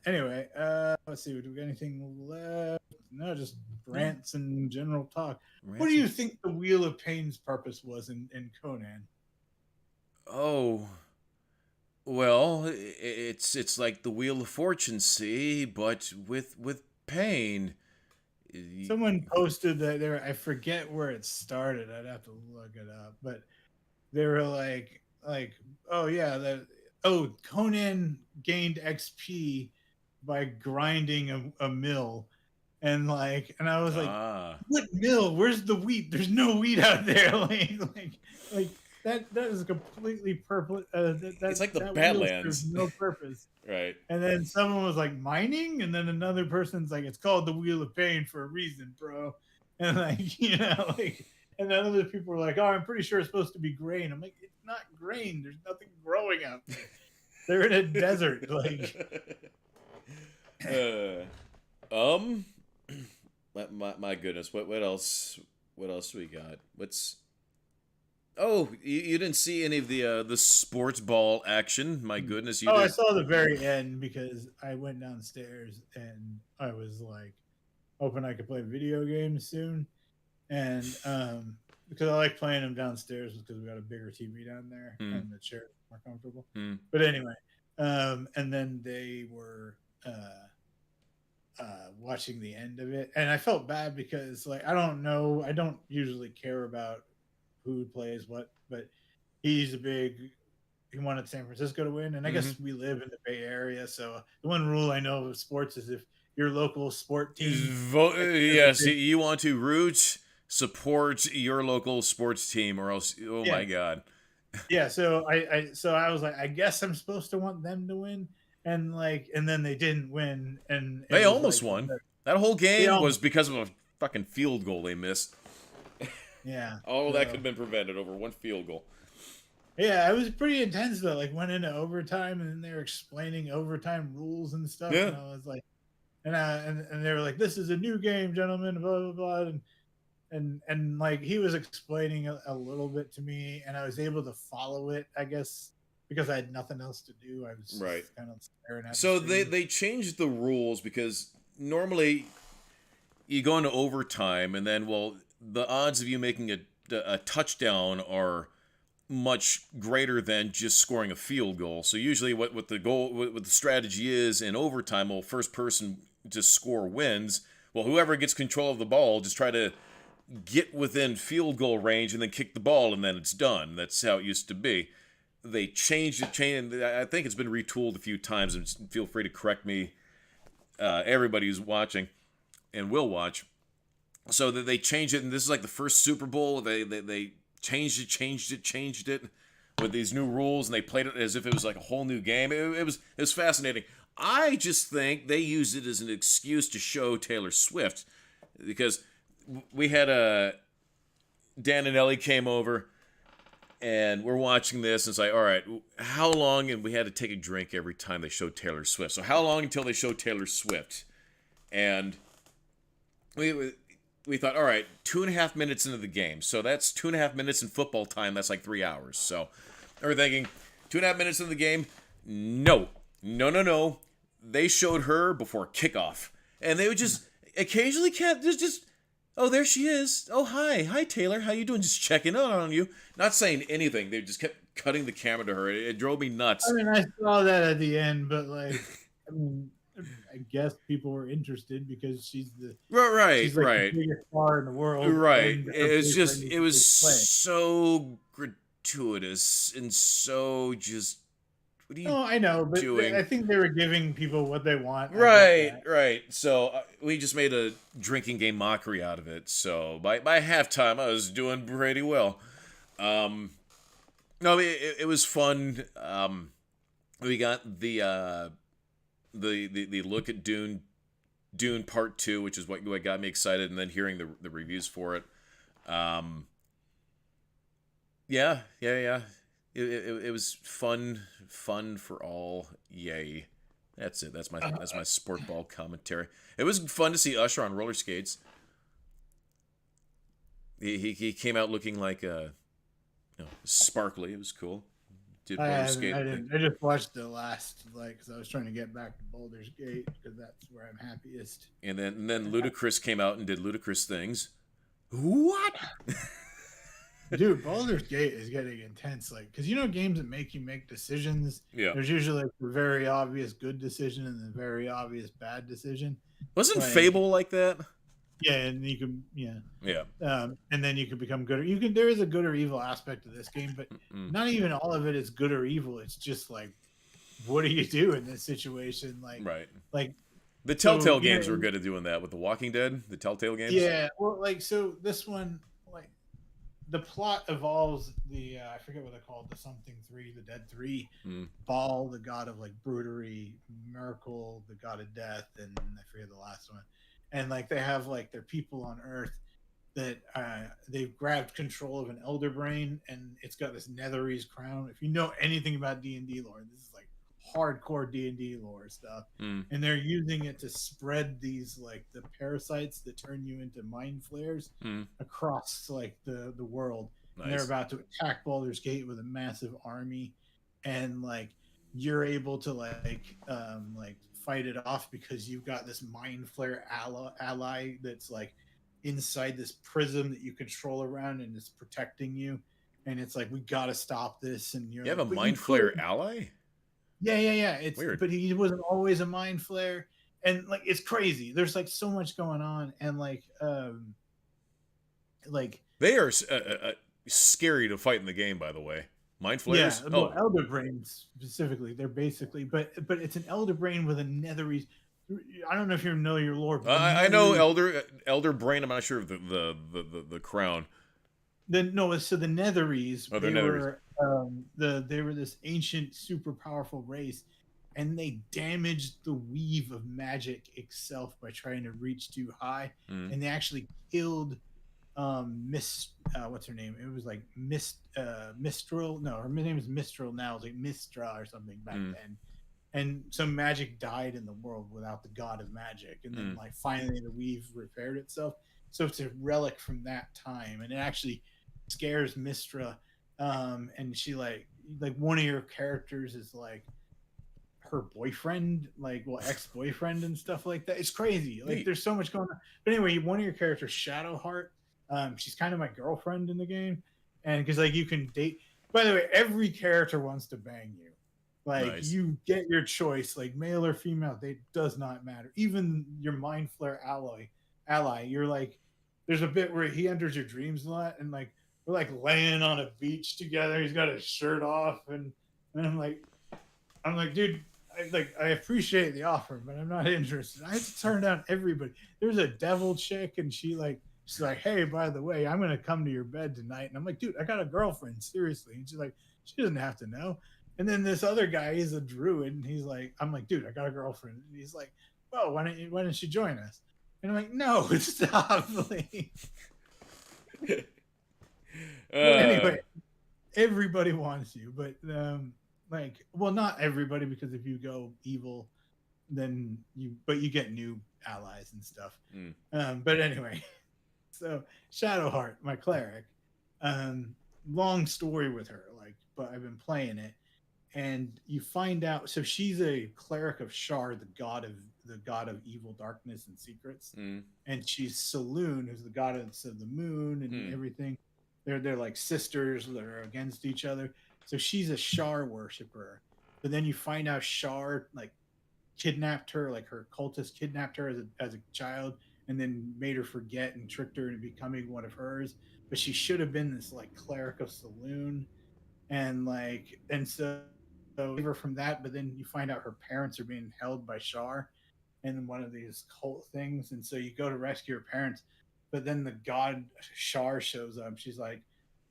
Anyway, let's see. Do we got anything left? No, just rants and general talk. What do you think the Wheel of Pain's purpose was in Conan? Oh, well, it's like the Wheel of Fortune, see, but with pain. Someone posted that there. I forget where it started. I'd have to look it up, but they were like, oh yeah, Conan gained XP by grinding a mill, and I was like, what mill? Where's the wheat? There's no wheat out there. like that is completely purple. It's like the Badlands. There's no purpose. Right. And then someone was like, mining, and then another person's like, it's called the Wheel of Pain for a reason, bro. And and then other people were like, oh, I'm pretty sure it's supposed to be grain. I'm like, it's not grain. There's nothing growing out there. They're in a desert. My goodness. What else? What else we got? Oh, you didn't see any of the sports ball action? My goodness, I saw the very end because I went downstairs and I was like, hoping I could play video games soon. And because I like playing them downstairs because we got a bigger TV down there and the chair is more comfortable. But anyway, and then they were watching the end of it, and I felt bad because I don't usually care about who plays what, but he wanted San Francisco to win, and I guess we live in the Bay Area, so the one rule I know of sports is if your local sport team yes, you want to support your local sports team, or else my god. Yeah, so I was like, I guess I'm supposed to want them to win, and then they didn't win, and they almost won. That whole game was because of a fucking field goal they missed. Yeah. That could have been prevented over one field goal. Yeah, it was pretty intense though. Went into overtime, and then they were explaining overtime rules and stuff. Yeah. And I was like, and they were like, "This is a new game, gentlemen." Blah blah blah, and he was explaining a little bit to me, and I was able to follow it. I guess because I had nothing else to do, I was kind of staring at. So they changed the rules because normally you go into overtime, and then the odds of you making a touchdown are much greater than just scoring a field goal. So usually what the strategy is in overtime, first person to score wins. Well, whoever gets control of the ball, just try to get within field goal range and then kick the ball, and then it's done. That's how it used to be. They changed it. I think it's been retooled a few times, and feel free to correct me, everybody who's watching and will watch. So that they changed it, and this is like the first Super Bowl. They changed it with these new rules, and they played it as if it was like a whole new game. It was fascinating. I just think they used it as an excuse to show Taylor Swift, because we had Dan and Ellie came over, and we're watching this, and it's like, all right, how long? And we had to take a drink every time they showed Taylor Swift. So how long until they showed Taylor Swift? And we thought, all right, 2.5 minutes into the game. So that's 2.5 minutes in football time. That's like 3 hours. So we're thinking, 2.5 minutes into the game? No. They showed her before kickoff. And they would just occasionally just oh, there she is. Oh, hi, Taylor. How you doing? Just checking on you. Not saying anything. They just kept cutting the camera to her. It drove me nuts. I mean, I saw that at the end, but I guess people were interested because she's the right. The biggest star in the world. Right. It was so gratuitous and so just what are you Oh, I know, but doing? I think they were giving people what they want. I get Right, that. right. So we just made a drinking game mockery out of it. So by halftime, I was doing pretty well. Um, no, it was fun. We got the look at Dune Part Two, which is what got me excited, and then hearing the reviews for it. Um, yeah. It was fun for all. Yay. That's it. That's my sport ball commentary. It was fun to see Usher on roller skates. He came out looking like sparkly. It was cool. Did I roller haven't. I skate thing. didn't. I just watched the last because I was trying to get back to Baldur's Gate because that's where I'm happiest. And then Ludacris came out and did ludicrous things. What? Dude, Baldur's Gate is getting intense. Like, because games that make you make decisions. Yeah. There's usually like the very obvious good decision and the very obvious bad decision. Wasn't Like, Fable like that? yeah, and you can, yeah, Yeah. and then you can become good. You can. There is a good or evil aspect to this game, but Mm. not even all of it is good or evil. It's just like, what do you do in this situation? Right. Like The so, Telltale games were good at doing that with The Walking Dead. The Telltale games. yeah. Well, like so, this one, like the plot involves the I forget what they're called, the something three, the dead three, Mm. Baal, the god of like brutery, Miracle, the god of death, and I forget the last one. And like they have like their people on Earth that they've grabbed control of an elder brain, and it's got this netherese crown. If you know anything about D&D lore, this is like hardcore D&D lore stuff. Mm. And they're using it to spread these like the parasites that turn you into mind flares Mm. across like the world. Nice. And they're about to attack Baldur's Gate with a massive army, and like you're able to like fight it off because you've got this mind flare ally that's like inside this prism that you control around and it's protecting you. And it's like, we got to stop this. And you're You have like, a but you Mind could. Flayer ally? Yeah. It's Weird. But he wasn't always a mind flare, and like it's crazy. There's like so much going on, and like They are scary to fight in the game, by the way. Mind flayers? yeah, well, Oh, elder brains specifically, they're basically, but it's an elder brain with a netherese. I don't know if you know your lore, but I know Elder Brain. I'm not sure of the crown. So the netherese, Oh, they're they netherese. were they were this ancient, super powerful race, and they damaged the weave of magic itself by trying to reach too high, Mm. and they actually killed Miss what's her name? It was like Mistral. No, her name is Mistral now. It's like Mistra or something back then. And some magic died in the world without the god of magic, and then like finally the weave repaired itself. So it's a relic from that time, and it actually scares Mistra. And she like one of your characters is like her boyfriend, like ex-boyfriend and stuff like that. It's crazy. Like Neat. there's so much going on. But anyway, one of your characters, Shadowheart, she's kind of my girlfriend in the game, and because like you can date. By the way, every character wants to bang you. Like Nice. you get your choice, like male or female. It does not matter. Even your mind flare ally. You're like, there's a bit where he enters your dreams a lot, and like we're like laying on a beach together. He's got his shirt off, and I'm like, dude, I appreciate the offer, but I'm not interested. I had to turn down everybody. There's a devil chick, and she's like, hey, by the way, I'm gonna come to your bed tonight. And I'm like, dude, I got a girlfriend, seriously. And she's like, she doesn't have to know. And then this other guy, he's a druid, and he's like, I'm like, dude, I got a girlfriend. And he's like, well, why don't she join us? And I'm like, no, stop, please. But anyway, everybody wants you, but well, not everybody, because if you go evil, then you get new allies and stuff. But anyway, so Shadowheart, my cleric, long story with her, like, but I've been playing it, and you find out. So she's a cleric of Shar, the god of evil, darkness, and secrets, and she's Saloon, who's the goddess of the moon and everything. They're like sisters that are against each other. So she's a Shar worshiper. But then you find out Shar like kidnapped her, like her cultist kidnapped her as a child, and then made her forget and tricked her into becoming one of hers. But she should have been this like cleric of Saloon, and so from that, but then you find out her parents are being held by Shar in one of these cult things, and so you go to rescue her parents, but then the god Shar shows up. She's like,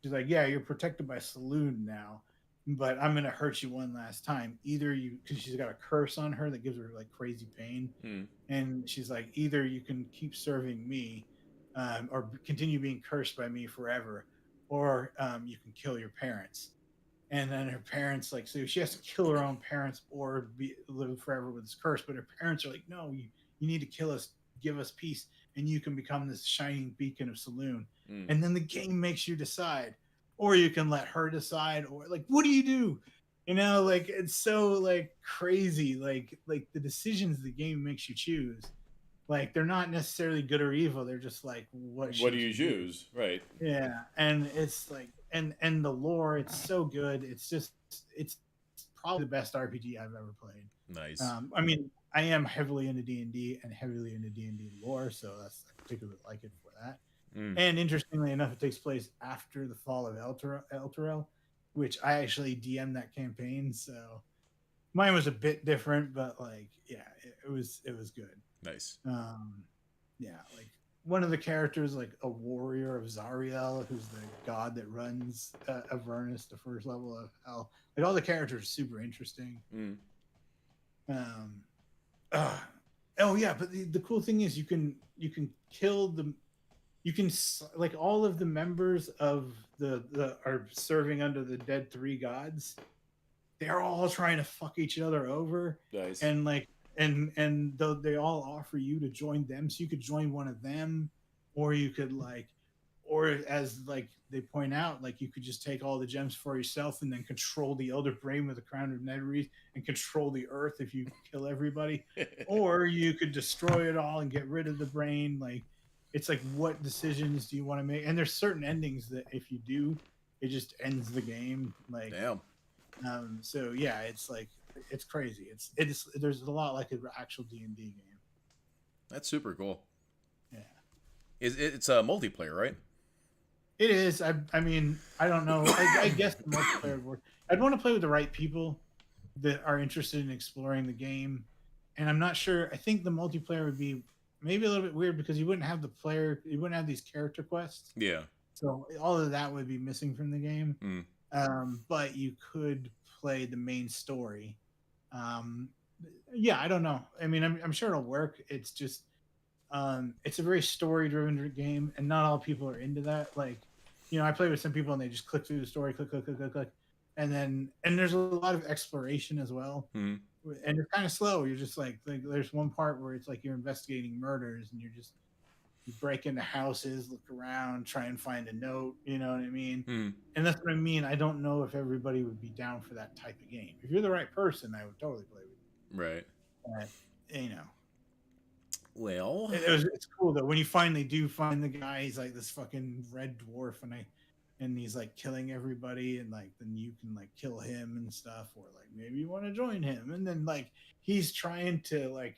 yeah, you're protected by Saloon now, but I'm gonna hurt you one last time. Either you, because she's got a curse on her that gives her like crazy pain, and she's like, either you can keep serving me, or continue being cursed by me forever, or you can kill your parents. And then her parents, like, so she has to kill her own parents or live forever with this curse. But her parents are like, no, you need to kill us, give us peace, and you can become this shining beacon of Saloon. And then the game makes you decide, or you can let her decide, or like, what do you do? Like, it's so like crazy, like the decisions the game makes you choose, like they're not necessarily good or evil. They're just like, what do you choose? Right. Yeah, and it's like, and the lore, it's so good. It's probably the best RPG I've ever played. Nice. I mean, I am heavily into D&D and heavily into D&D lore, so I particularly like it for that. And interestingly enough, it takes place after the fall of Elturel, which I actually DM'd that campaign, so mine was a bit different, but like, yeah, it was good. Nice. Yeah, like one of the characters, like a warrior of Zariel, who's the god that runs Avernus, the first level of hell. Like all the characters are super interesting. Oh yeah, but the cool thing is you can kill them. You can, like, all of the members of the are serving under the dead three gods. They're all trying to fuck each other over. Nice. And like, and though they all offer you to join them, so you could join one of them, or you could like, or as like they point out, like you could just take all the gems for yourself and then control the Elder Brain with the Crown of Netherese and control the Earth if you kill everybody, or you could destroy it all and get rid of the brain. Like, it's like, what decisions do you want to make? And there's certain endings that if you do, it just ends the game. Like, damn. So yeah, it's like, it's crazy. It's there's a lot like an actual D&D game. That's super cool. Yeah. It's a multiplayer, right? It is. I mean, I don't know. I guess the multiplayer would work. I'd want to play with the right people that are interested in exploring the game. And I'm not sure. I think the multiplayer would be maybe a little bit weird because you wouldn't have you wouldn't have these character quests. Yeah. So all of that would be missing from the game. But you could play the main story. Yeah, I don't know. I mean, I'm sure it'll work. It's just, it's a very story-driven game, and not all people are into that. Like, I play with some people and they just click through the story, click, and there's a lot of exploration as well. And you're kind of slow. You're just like there's one part where it's like you're investigating murders, and you break into houses, look around, try and find a note. You know what I mean? And that's what I mean. I don't know if everybody would be down for that type of game. If you're the right person, I would totally play with you. Right. But, well, it's cool though when you finally do find the guy. He's like this fucking red dwarf, and he's like killing everybody, and like then you can like kill him and stuff, or like maybe you want to join him, and then like he's trying to like,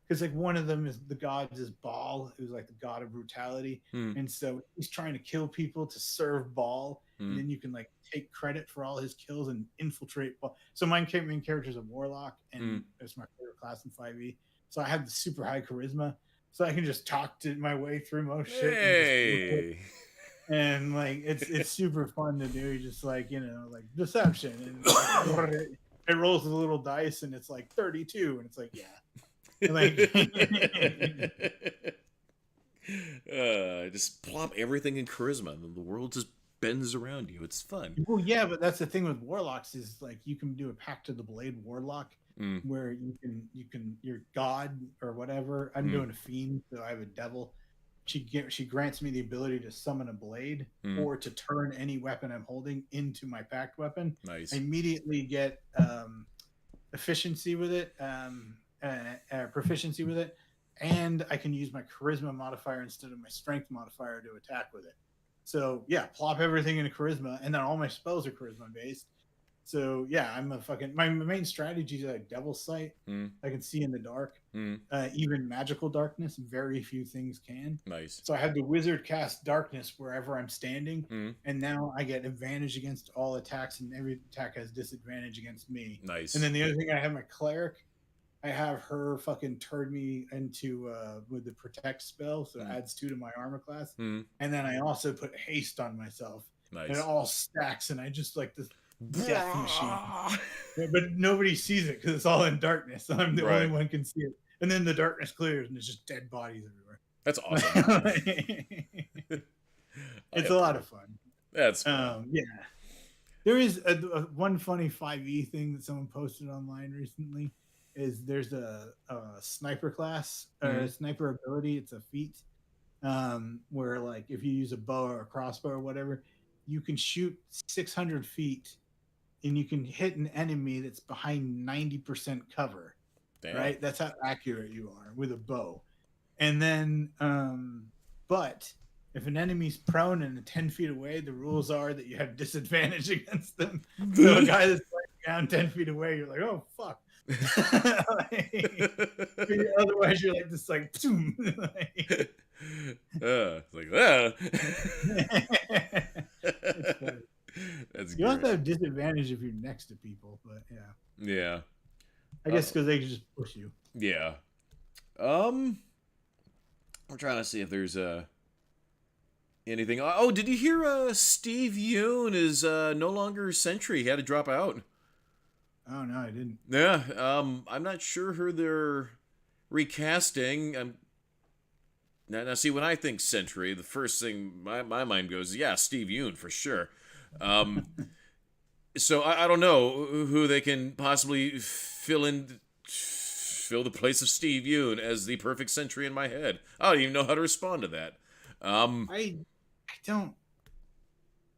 because like one of them is the gods is Baal, who's like the god of brutality, and so he's trying to kill people to serve Baal, and then you can like take credit for all his kills and infiltrate Baal. So my main character is a warlock, and it's my favorite class in 5e. So I have the super high charisma, so I can just talk to my way through most shit. Hey. And like it's super fun to do. Just like like deception, and like, it rolls with a little dice, and it's like 32, and it's like like just plop everything in charisma, and the world just bends around you. It's fun. Well, yeah, but that's the thing with warlocks is like you can do a Pact of the Blade warlock, where you can your god or whatever. I'm doing a fiend, so I have a devil. She grants me the ability to summon a blade or to turn any weapon I'm holding into my pact weapon. Nice. I immediately get efficiency with it, proficiency with it, and I can use my charisma modifier instead of my strength modifier to attack with it. So yeah, plop everything into charisma, and then all my spells are charisma based. So yeah, I'm a fucking my main strategy is like devil sight. Mm. I can see in the dark. Mm. Even magical darkness, very few things can. Nice. So I had the wizard cast darkness wherever I'm standing, Mm. and now I get advantage against all attacks, and every attack has disadvantage against me. Nice. And then the other thing, I have my cleric. I have her fucking turn me into with the protect spell, so it adds 2 to my armor class. Mm. And then I also put haste on myself. Nice. And it all stacks, and I just like this death machine. But nobody sees it because it's all in darkness. So I'm the only one can see it. And then the darkness clears, and there's just dead bodies everywhere. That's awesome. It's a lot of fun. That's fun. Yeah. There is one funny 5e thing that someone posted online recently. Is there's a sniper class or a sniper ability. It's a feat where like if you use a bow or a crossbow or whatever, you can shoot 600 feet and you can hit an enemy that's behind 90% cover. Damn. Right? That's how accurate you are with a bow. And then, but if an enemy's prone and 10 feet away, the rules are that you have disadvantage against them. So a guy that's laying down 10 feet away, you're like, oh, fuck. Otherwise, you're like this, like, That's you also have disadvantage if you're next to people, but yeah. I guess because they can just push you. Yeah. I'm trying to see if there's anything. Oh, did you hear Steve Yeun is no longer Sentry? He had to drop out. Oh no, I didn't. Yeah, I'm not sure who they're recasting. Now, see, when I think Sentry, the first thing my mind goes, yeah, Steve Yeun for sure. So I don't know who they can possibly fill the place of Steve Yeun as the perfect Sentry in my head. I don't even know how to respond to that. I don't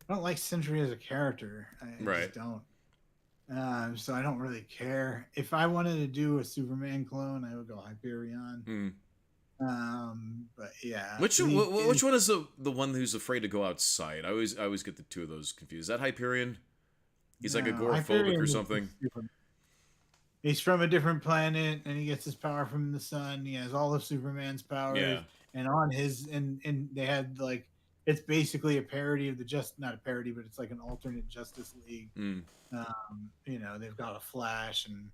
like Sentry as a character. I just don't. So I don't really care. If I wanted to do a Superman clone, I would go Hyperion. But yeah. Which one is the one who's afraid to go outside? I always get the two of those confused. Is that Hyperion? He's like agoraphobic or something. He's from a different planet, and he gets his power from the sun. He has all of Superman's powers. Yeah. And on his and they had like it's basically a parody of not a parody, but it's like an alternate Justice League. They've got a Flash, and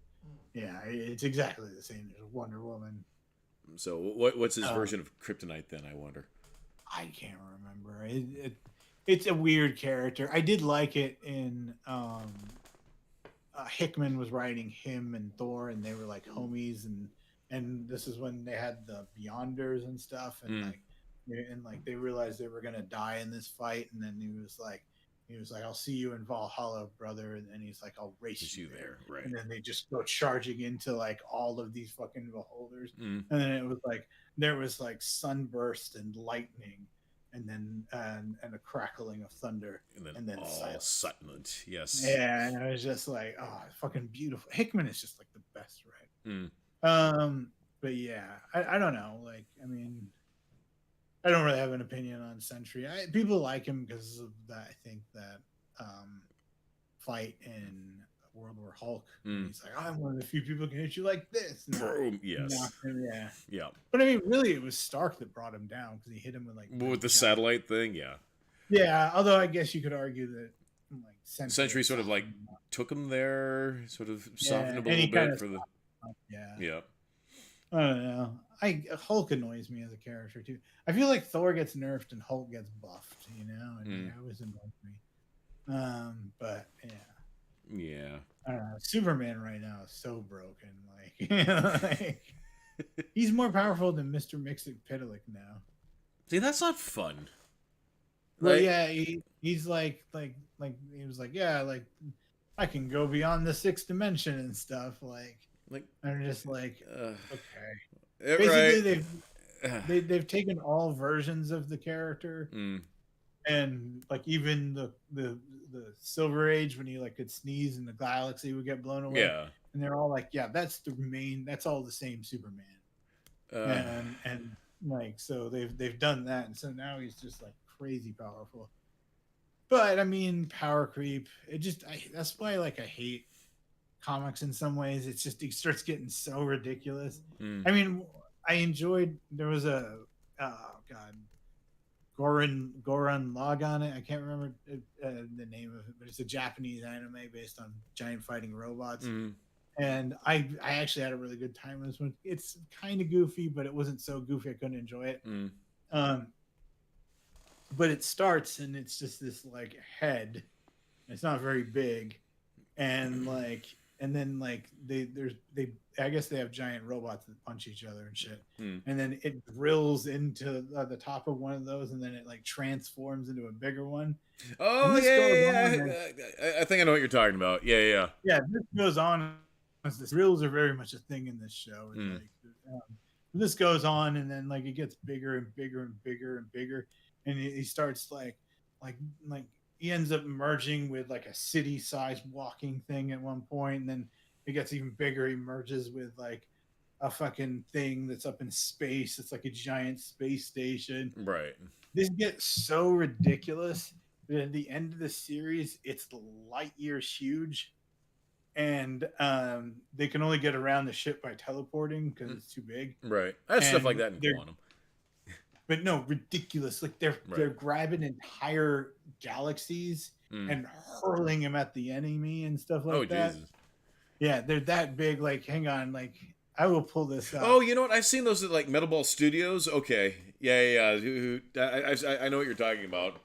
yeah, it's exactly the same as Wonder Woman. So what's his version of Kryptonite then? I wonder. I can't remember. It's a weird character. I did like it in Hickman was writing him and Thor, and they were like homies, and this is when they had the Beyonders and stuff, and they realized they were gonna die in this fight, and then he was like, I'll see you in Valhalla, brother, and he's like, I'll race you there, right? And then they just go charging into like all of these fucking beholders, and then it was like there was like sunburst and lightning, and then and a crackling of thunder, and then silent. Yes. Yeah, and I was just like, oh, fucking beautiful. Hickman is just like the best, right? But yeah, I don't know. Like, I mean, I don't really have an opinion on Sentry. People like him because of that. I think that fight in World War Hulk. He's like, I'm one of the few people who can hit you like this. Yes. Yeah. But I mean, really, it was Stark that brought him down because he hit him with like with the satellite thing. Yeah. Yeah. Although I guess you could argue that like Sentry sort of like took him there, sort of softened him a little bit for the. Yeah. I don't know. Hulk annoys me as a character too. I feel like Thor gets nerfed and Hulk gets buffed, and it always annoys me. But yeah. I don't know. Superman right now is so broken. Like, he's more powerful than Mr. Mxyzptlk now. See, that's not fun. Well, yeah, he's like he was like, yeah, like I can go beyond the 6th dimension and stuff. Like I'm just like, okay. Basically, they've taken all versions of the character, and like even the Silver Age when he like could sneeze and the galaxy would get blown away. Yeah, and they're all like, yeah, that's all the same Superman. And like so they've done that, and so now he's just like crazy powerful. But I mean, power creep. That's why like I hate comics in some ways. It's just it starts getting so ridiculous. Mm. I mean, I enjoyed there was a oh god Goran Lagann. I can't remember the name of it, but it's a Japanese anime based on giant fighting robots. Mm. And I actually had a really good time with this one. It's kind of goofy, but it wasn't so goofy I couldn't enjoy it. Mm. Um, but it starts and it's just this like head. It's not very big, and like and then like they I guess they have giant robots that punch each other and shit. Mm. And then it drills into the top of one of those, and then it like transforms into a bigger one. And Oh this yeah, goes yeah, on. yeah. I think I know what you're talking about. Yeah, yeah. Yeah, this goes on. The drills are very much a thing in this show. It's Mm. like this goes on, and then like it gets bigger and bigger and bigger and bigger, and he starts like like he ends up merging with like a city-sized walking thing at one point, and then it gets even bigger. He merges with like a fucking thing that's up in space. It's like a giant space station. Right. This gets so ridiculous that at the end of the series, it's light years huge, and they can only get around the ship by teleporting because it's too big. Right. I have stuff like And that in Quantum. but no, ridiculous. Like they're grabbing entire galaxies and hurling them at the enemy and stuff like that. Jesus. Yeah, they're that big. Like, hang on, like I will pull this up. Oh, you know what? I've seen those at like Metaball Studios. Okay. Yeah, yeah. I know what you're talking about.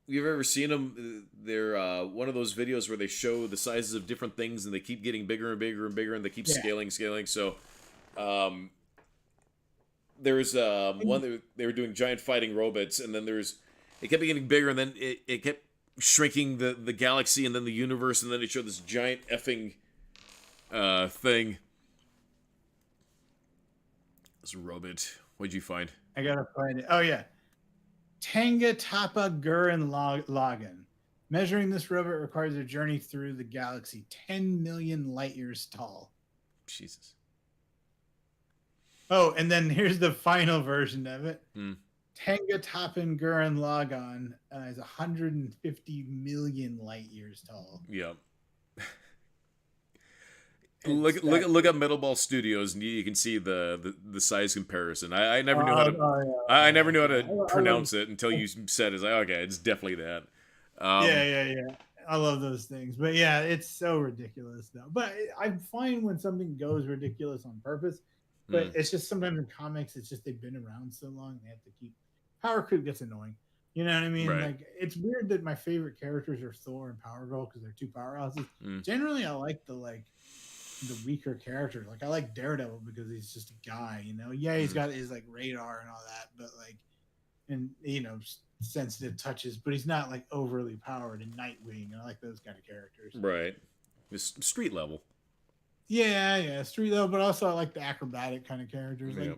You've ever seen them? They're one of those videos where they show the sizes of different things, and they keep getting bigger and bigger and bigger, and they keep scaling. So, there's one that they were doing giant fighting robots, and then it kept getting bigger, and then it kept shrinking the galaxy, and then the universe, and then it showed this giant effing thing. This robot. What'd you find? I gotta find it. Oh yeah, Tanga Tapa Gurren Lagann. Measuring this robot requires a journey through the galaxy 10 million light years tall. Jesus. Oh, and then here's the final version of it. Hmm. Tanga Tapan Gurren Lagann is 150 million light years tall. Yeah. Look up Metal Ball Studios, and you can see the size comparison. I never knew how to I never knew how to pronounce it until you said it's like, okay, it's definitely that. Yeah. I love those things, but yeah, it's so ridiculous though. But I'm fine when something goes ridiculous on purpose. But it's just sometimes in comics, it's just they've been around so long, they have to keep. Power Creep gets annoying. You know what I mean? Right. Like, it's weird that my favorite characters are Thor and Power Girl because they're two powerhouses. Generally, I like the weaker characters. Like, I like Daredevil because he's just a guy. You know, yeah, he's got his like radar and all that, but like, and you know, sensitive touches, but he's not like overly powered. And Nightwing, I like those kind of characters. Right. Just street level. Yeah, street level, but also I like the acrobatic kind of characters. Like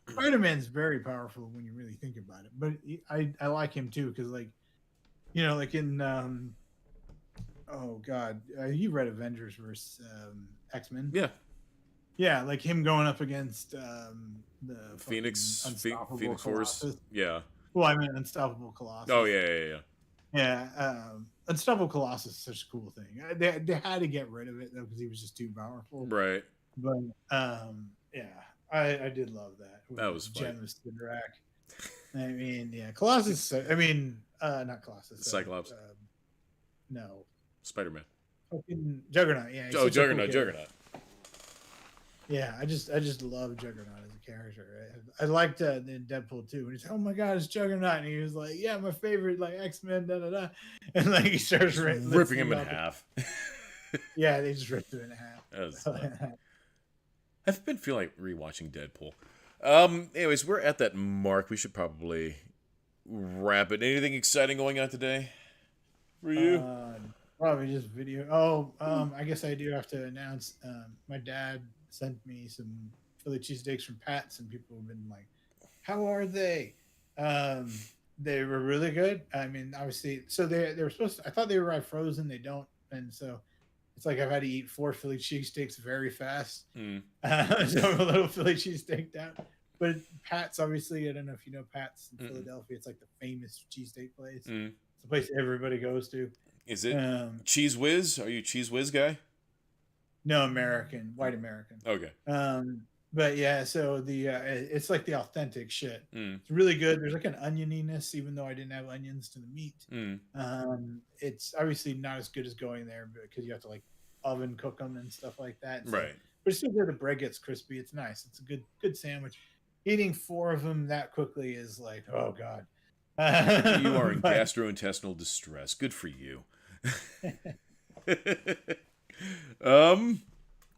Spider-Man's very powerful when you really think about it, but I like him too because, like, you know, like in oh god, you read Avengers versus X-Men? Yeah, like him going up against the Phoenix Unstoppable Force. Colossus. Yeah. Well, I mean Unstoppable Colossus. Oh yeah. Yeah, Unstoppable Colossus is such a cool thing. They had to get rid of it though because he was just too powerful. Right. But yeah, I did love that. That was fun. Gem of Sidorak. I mean, yeah, Colossus. I mean, not Colossus. Cyclops. No. Spider-Man. Fucking Juggernaut. Yeah. Oh, Juggernaut. Juggernaut. Yeah, I just love Juggernaut as a character. I liked in Deadpool too. And he's, oh my god, it's Juggernaut, and he was like, yeah, my favorite, like X-Men, and like he starts ripping him in half. Yeah, they just ripped him in half. I've been feeling like rewatching Deadpool. Anyways, we're at that mark. We should probably wrap it. Anything exciting going on today for you? Probably just video. I guess I do have to announce. My dad sent me some Philly cheesesteaks from Pat's, and people have been like, "How are they?" They were really good. I mean, obviously, so they were supposed to. I thought they arrived frozen. They don't, and so it's like I've had to eat 4 Philly cheesesteaks very fast. So I'm a little Philly cheesesteaked out. But Pat's, obviously, I don't know if you know Pat's in Philadelphia. It's like the famous cheesesteak place. Mm. It's the place everybody goes to. Is it Cheese Whiz? Are you a Cheese Whiz guy? No, American, white American. Okay. But yeah, so it's like the authentic shit. It's really good. There's like an onioniness, even though I didn't have onions to the meat. It's obviously not as good as going there because you have to like oven cook them and stuff like that. So, right. But it's still good. The bread gets crispy. It's nice. It's a good sandwich. Eating 4 of them that quickly is like, oh god. You are in gastrointestinal distress. Good for you.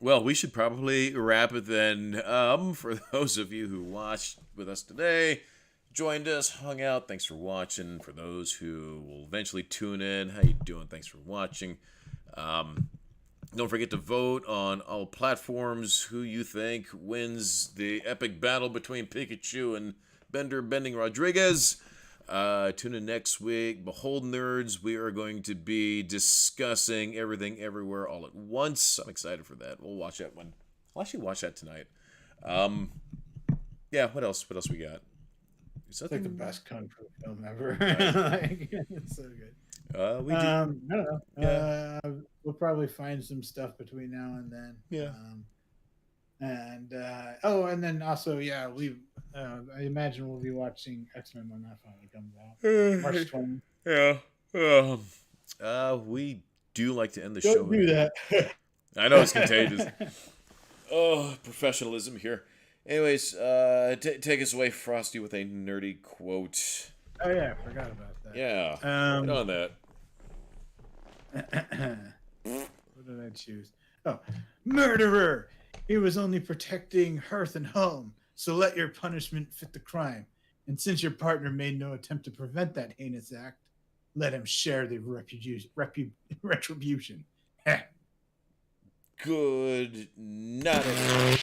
Well, we should probably wrap it then. For those of you who watched with us today, joined us, hung out, thanks for watching. For those who will eventually tune in, how you doing? Thanks for watching. Don't forget to vote on all platforms who you think wins the epic battle between Pikachu and Bender Bending Rodriguez. Tune in next week. Behold, nerds, we are going to be discussing Everything Everywhere All at Once. I'm excited for that. We'll watch that one. I'll actually watch that tonight. Yeah, what else? What else we got? It's like the best kung fu film ever. It's so good. We do. I don't know. Yeah. We'll probably find some stuff between now and then. Yeah. And then also, yeah, I imagine we'll be watching X-Men when that finally comes out. March 20th. Yeah. We do like to end the Don't show. Do that. I know it's contagious. Oh, professionalism here. Anyways, take us away, Frosty, with a nerdy quote. Oh yeah, I forgot about that. Yeah. Get on that. What did I choose? Oh, murderer! He was only protecting hearth and home, so let your punishment fit the crime. And since your partner made no attempt to prevent that heinous act, let him share the retribution. Good night.